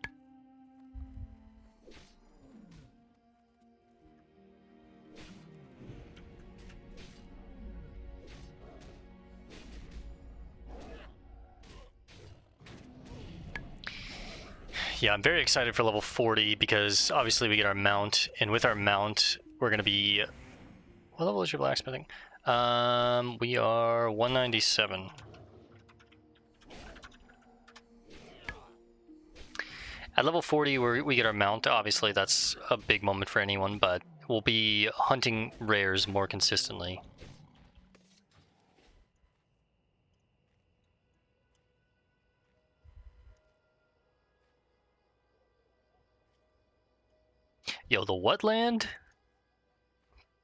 Yeah, I'm very excited for level 40 because obviously we get our mount, and with our mount, we're going to be... What level is your blacksmithing? We are 197. At level 40, we get our mount. Obviously, that's a big moment for anyone, but we'll be hunting rares more consistently. Yo, the what land?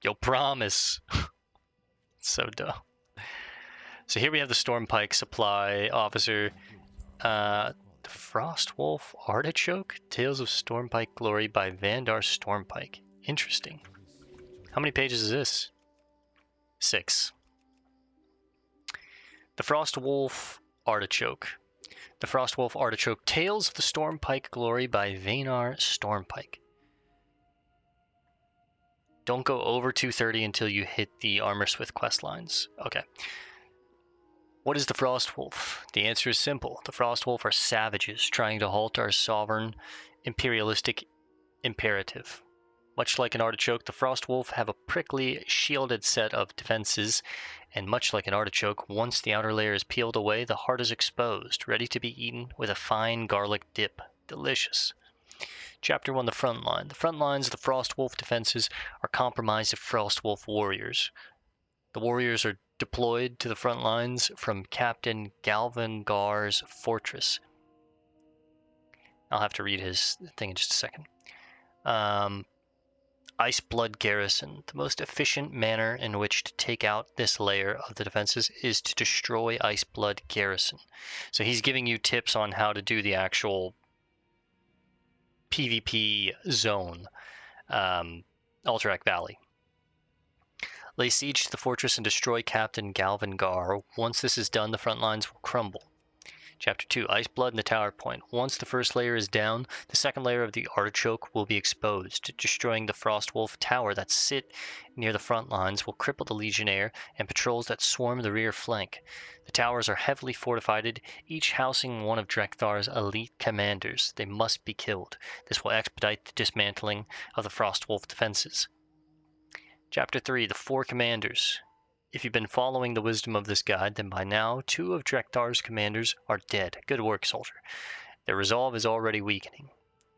Yo, promise. So dumb. So here we have the Stormpike supply officer. The Frostwolf Artichoke? Tales of Stormpike Glory by Vandar Stormpike. Interesting. How many pages is this? 6. The Frostwolf Artichoke. The Frostwolf Artichoke. Tales of the Stormpike Glory by Vandar Stormpike. Don't go over 230 until you hit the Armorsmith quest lines. Okay. What is the Frostwolf? The answer is simple. The Frostwolf are savages trying to halt our sovereign imperialistic imperative. Much like an artichoke, the Frostwolf have a prickly, shielded set of defenses, and much like an artichoke, once the outer layer is peeled away, the heart is exposed, ready to be eaten with a fine garlic dip. Delicious. Chapter 1, the front line. The front lines of the Frostwolf defenses are comprised of Frostwolf warriors. The warriors are deployed to the front lines from Captain Galvangar's fortress. I'll have to read his thing in just a second. Iceblood Garrison. The most efficient manner in which to take out this layer of the defenses is to destroy Iceblood Garrison. So he's giving you tips on how to do the actual PvP zone, Alterac Valley. Lay siege to the fortress and destroy Captain Galvangar. Once this is done, the front lines will crumble. Chapter 2, Iceblood and the Tower Point. Once the first layer is down, the second layer of the Artichoke will be exposed. Destroying the Frostwolf Tower that sit near the front lines will cripple the Legionnaire and patrols that swarm the rear flank. The towers are heavily fortified, each housing one of Drekthar's elite commanders. They must be killed. This will expedite the dismantling of the Frostwolf defenses. Chapter 3, the Four Commanders. If you've been following the wisdom of this guide, then by now 2 of Drekthar's commanders are dead. Good work, soldier. Their resolve is already weakening.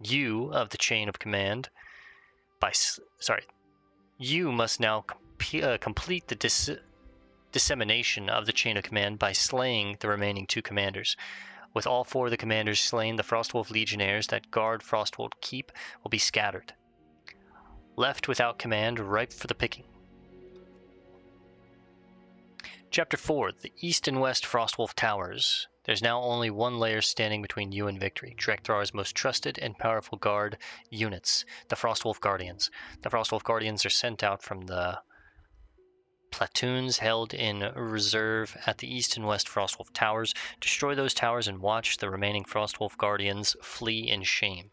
You of the chain of command, you must now complete the dissemination of the chain of command by slaying the remaining 2 commanders. With all 4 of the commanders slain, the Frostwolf Legionnaires that guard Frostwolf Keep will be scattered. Left without command, ripe for the picking. Chapter 4, the East and West Frostwolf Towers. There's now only one layer standing between you and victory. Drekthar's most trusted and powerful guard units, the Frostwolf Guardians. The Frostwolf Guardians are sent out from the platoons held in reserve at the East and West Frostwolf Towers. Destroy those towers and watch the remaining Frostwolf Guardians flee in shame.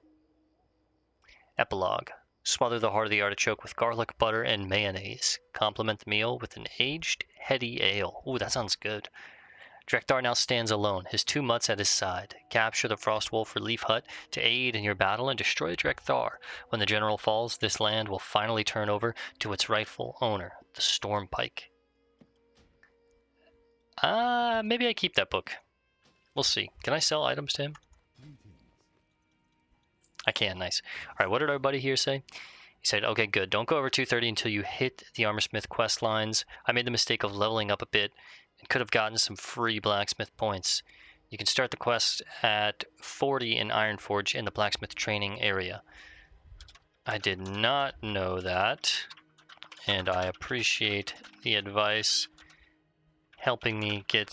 Epilogue. Smother the heart of the artichoke with garlic, butter, and mayonnaise. Complement the meal with an aged, heady ale. Ooh, that sounds good. Drekthar now stands alone, his 2 mutts at his side. Capture the Frostwolf Relief Hut to aid in your battle and destroy Drekthar. When the general falls, this land will finally turn over to its rightful owner, the Stormpike. Maybe I keep that book. We'll see. Can I sell items to him? I can, nice. Alright, what did our buddy here say? He said, okay, good. Don't go over 230 until you hit the Armorsmith quest lines. I made the mistake of leveling up a bit and could have gotten some free blacksmith points. You can start the quest at 40 in Ironforge in the blacksmith training area. I did not know that, and I appreciate the advice helping me get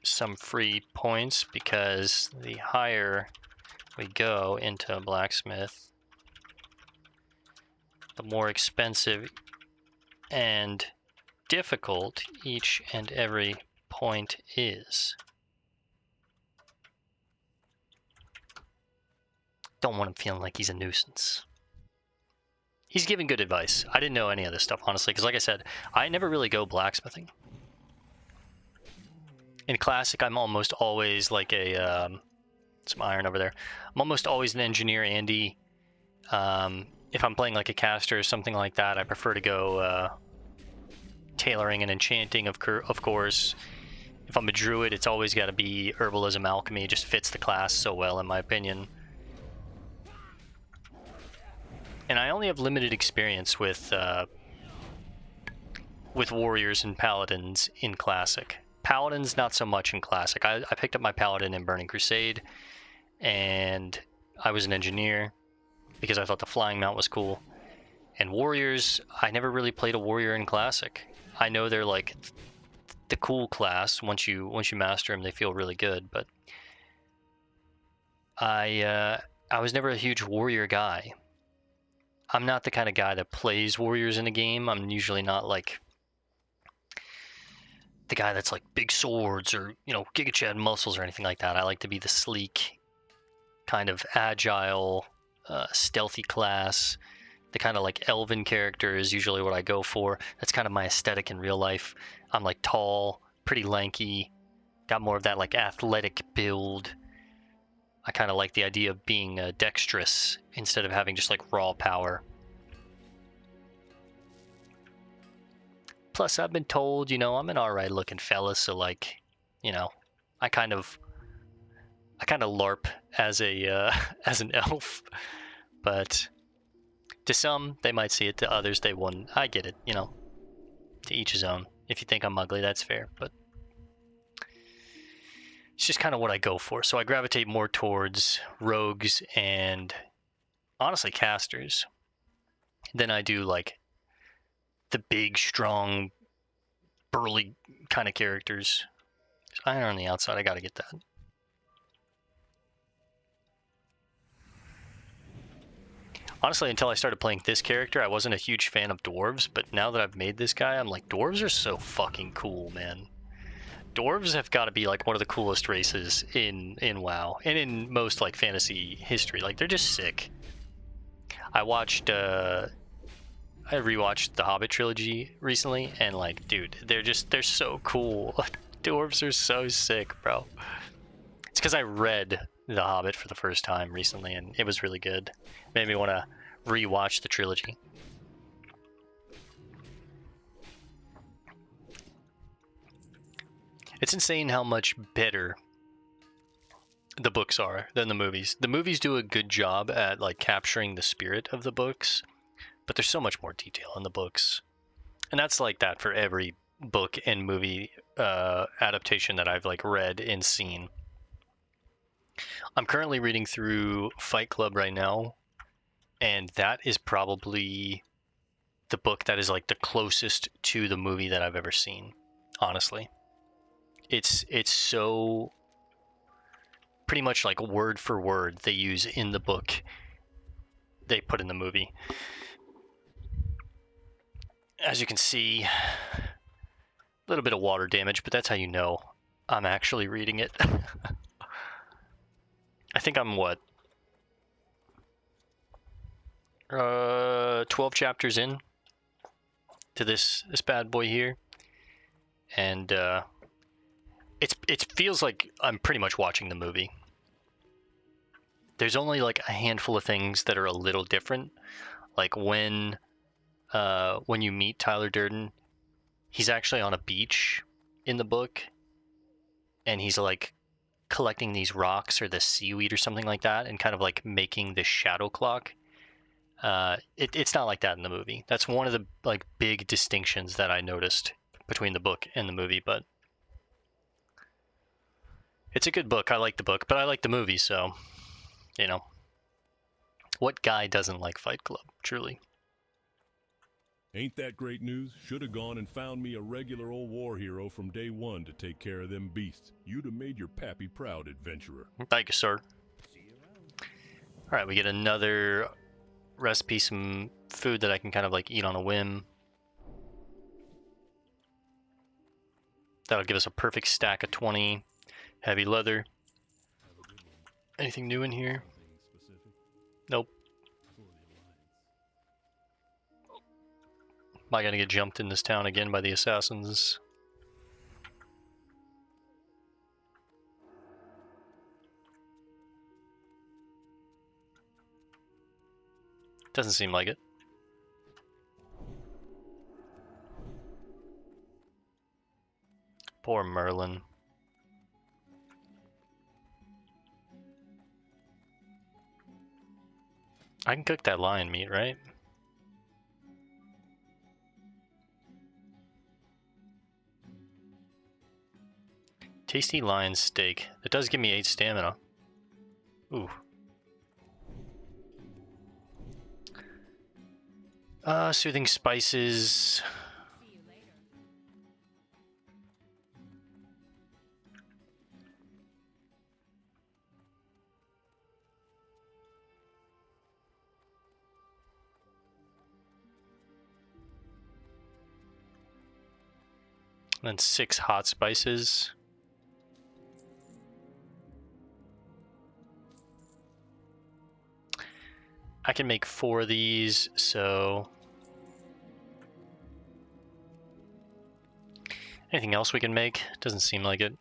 some free points, because the higher we go into blacksmith, the more expensive and difficult each and every point is. Don't want him feeling like he's a nuisance. He's giving good advice. I didn't know any of this stuff, honestly, because like I said, I never really go blacksmithing. In Classic, I'm almost always like a... some iron over there. I'm almost always an engineer, Andy. If I'm playing like a caster or something like that, I prefer to go tailoring and enchanting, of course. If I'm a druid, it's always got to be herbalism, alchemy. It just fits the class so well, in my opinion. And I only have limited experience with warriors and paladins in Classic. Paladins, not so much in Classic. I picked up my paladin in Burning Crusade, and I was an engineer because I thought the flying mount was cool. And warriors, I never really played a warrior in Classic. I know they're like the cool class. Once you master them, they feel really good. But I was never a huge warrior guy. I'm not the kind of guy that plays warriors in a game. I'm usually not like the guy that's like big swords or, you know, Giga Chad muscles or anything like that. I like to be the sleek, kind of agile, stealthy class. The kind of like elven character is usually what I go for. That's kind of my aesthetic in real life. I'm like tall, pretty lanky, got more of that like athletic build. I kind of like the idea of being dexterous instead of having just like raw power. Plus, I've been told, you know, I'm an alright looking fella, so like, you know, I kind of LARP as a as an elf, but to some they might see it, to others they wouldn't. I get it, you know. To each his own. If you think I'm ugly, that's fair, but it's just kind of what I go for. So I gravitate more towards rogues and honestly casters than I do like the big, strong, burly kind of characters. There's iron on the outside. I gotta get that. Honestly, until I started playing this character, I wasn't a huge fan of dwarves, but now that I've made this guy, I'm like, dwarves are so fucking cool, man. Dwarves have got to be like one of the coolest races in WoW and in most like fantasy history. Like, they're just sick. I rewatched the Hobbit trilogy recently, and like, dude, they're so cool. Dwarves are so sick, bro. It's because I read The Hobbit for the first time recently, and it was really good. Made me want to rewatch the trilogy. It's insane how much better the books are than the movies. The movies do a good job at like capturing the spirit of the books, but there's so much more detail in the books. And that's like that for every book and movie adaptation that I've like read and seen. I'm currently reading through Fight Club right now, and that is probably the book that is like the closest to the movie that I've ever seen, honestly. It's so pretty much like word for word they use in the book they put in the movie. As you can see, a little bit of water damage, but that's how you know I'm actually reading it. I think I'm what? 12 chapters in to this bad boy here, and it feels like I'm pretty much watching the movie. There's only like a handful of things that are a little different, like when you meet Tyler Durden, he's actually on a beach in the book, and he's like collecting these rocks or the seaweed or something like that, and kind of like making this shadow clock. It's not like that in the movie. That's one of the like big distinctions that I noticed between the book and the movie. But it's a good book. I like the book, but I like the movie. So, you know, what guy doesn't like Fight Club? Truly. Ain't that great news? Should have gone and found me a regular old war hero from day one to take care of them beasts. You'd have made your pappy proud, adventurer. Thank you, sir. All right, we get another recipe, some food that I can kind of like eat on a whim. That'll give us a perfect stack of 20 heavy leather. Anything new in here? Nope. Am I gonna get jumped in this town again by the assassins? Doesn't seem like it. Poor Merlin. I can cook that lion meat, right? Tasty lion steak. It does give me 8 stamina. Ooh. Soothing spices. And then 6 hot spices. I can make 4 of these, so... Anything else we can make? Doesn't seem like it.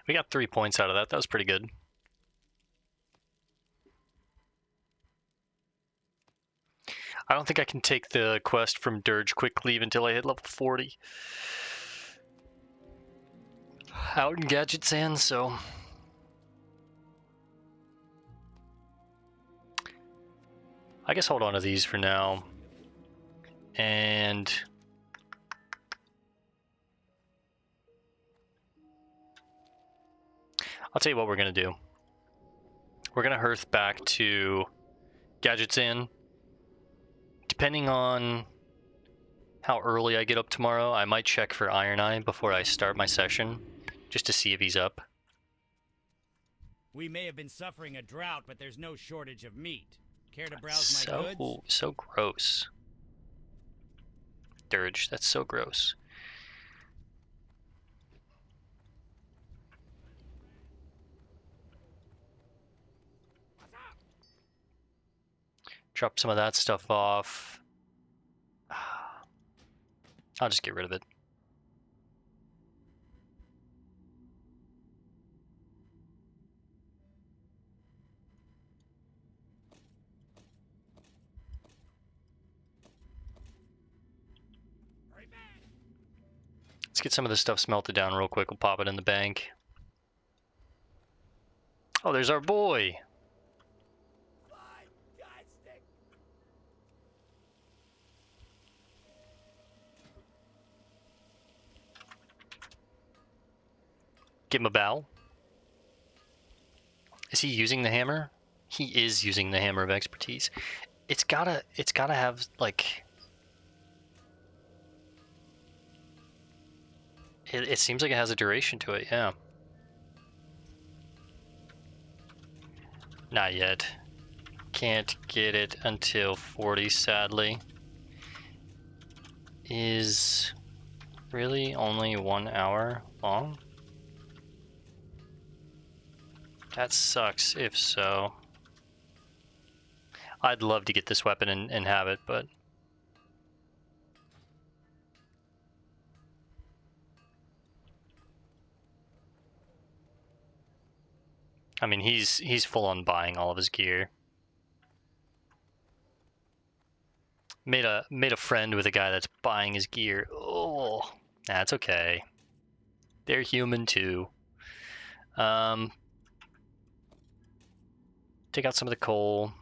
We got 3 points out of that. That was pretty good. I don't think I can take the quest from Dirge Quick Leave until I hit level 40. Out in Gadget Sand, so... I guess hold on to these for now. And... I'll tell you what we're going to do. We're going to hearth back to Gadget's Inn. Depending on how early I get up tomorrow, I might check for Iron Eye before I start my session, just to see if he's up. We may have been suffering a drought, but there's no shortage of meat. Care to browse my goods? So gross. Dirge, that's so gross. Drop some of that stuff off. I'll just get rid of it. Let's get some of this stuff smelted down real quick. We'll pop it in the bank. Oh, there's our boy. Give him a bow. Is he using the hammer? He is using the hammer of expertise. It's gotta have like... It seems like it has a duration to it, yeah. Not yet. Can't get it until 40, sadly. Is Really? Only 1 hour long? That sucks if so. I'd love to get this weapon and have it, but... I mean, he's full on buying all of his gear. Made a friend with a guy that's buying his gear. Oh, that's okay. They're human too. Take out some of the coal.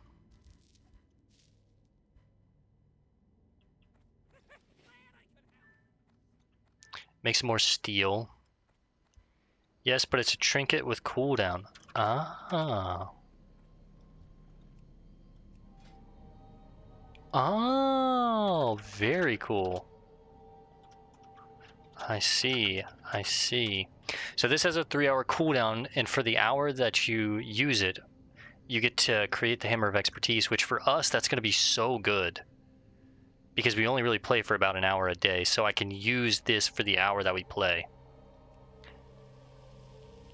Make some more steel. Yes, but it's a trinket with cooldown. Ah. Oh, very cool. I see. I see. So this has a 3-hour cooldown, and for the hour that you use it, you get to create the Hammer of Expertise, which for us, that's going to be so good. Because we only really play for about an hour a day, so I can use this for the hour that we play.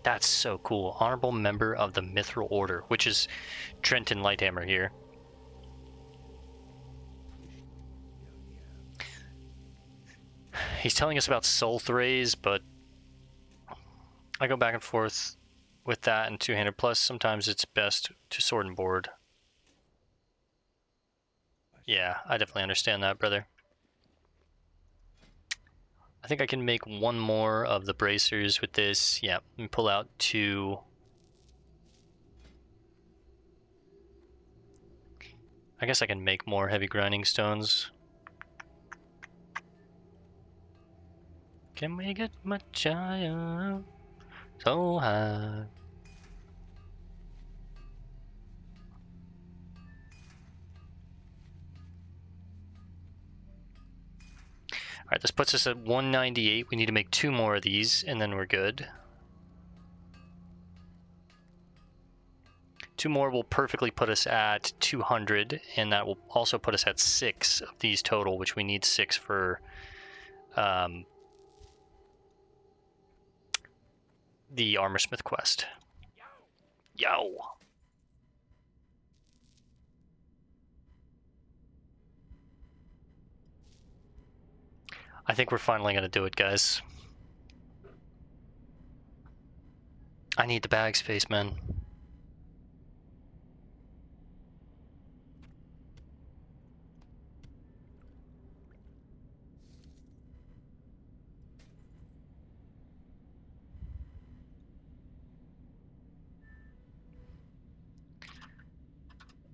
That's so cool. Honorable Member of the Mithril Order, which is Trenton Lighthammer here. He's telling us about Soul Thrays, but I go back and forth with that and two-handed. Plus, sometimes it's best to sword and board. Yeah, I definitely understand that, brother. I think I can make one more of the bracers with this. Yeah, and pull out 2. I guess I can make more heavy grinding stones. Can we get much higher? So high. Alright, this puts us at 198. We need to make 2 more of these, and then we're good. 2 more will perfectly put us at 200, and that will also put us at 6 of these total, which we need 6 for the Armorsmith quest. Yo! I think we're finally going to do it, guys. I need the bag space, man.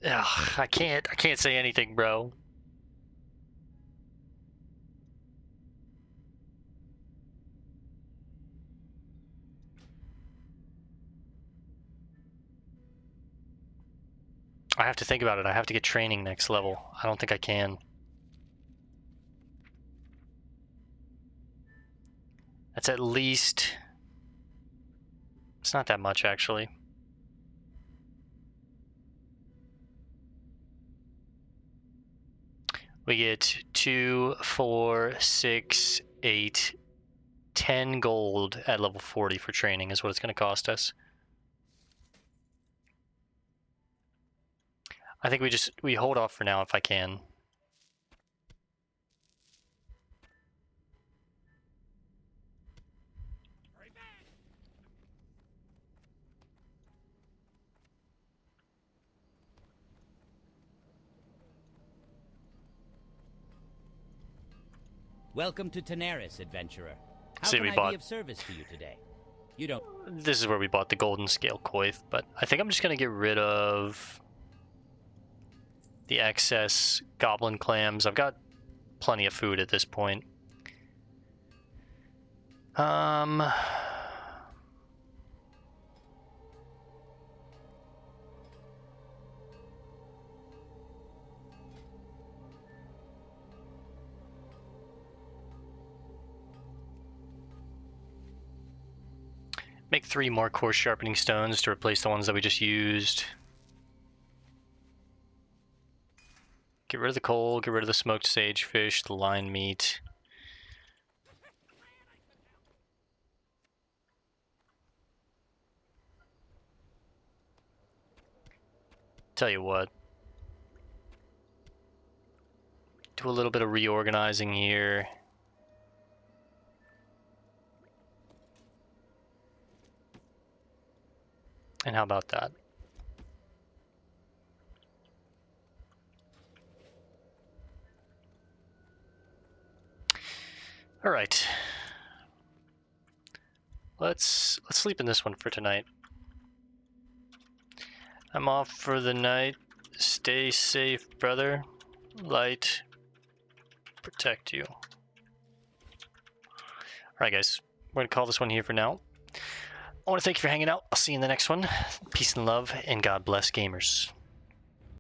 Ugh, I can't say anything, bro. I have to think about it. I have to get training next level. I don't think I can. That's at least... It's not that much, actually. We get 2, 4, 6, 8, 10 gold at level 40 for training is what it's going to cost us. I think we hold off for now if I can. Welcome to Tenaris, adventurer. How See, can we I bought- be of service to you today? You don't... This is where we bought the golden scale coif, but I think I'm just going to get rid of the excess goblin clams. I've got plenty of food at this point. Make 3 more coarse sharpening stones to replace the ones that we just used. Get rid of the coal, get rid of the smoked sagefish, the line meat. Tell you what. Do a little bit of reorganizing here. And how about that? All right. Let's sleep in this one for tonight. I'm off for the night. Stay safe, brother. Light protect you. All right, guys. We're gonna call this one here for now. I want to thank you for hanging out. I'll see you in the next one. Peace and love, and God bless gamers.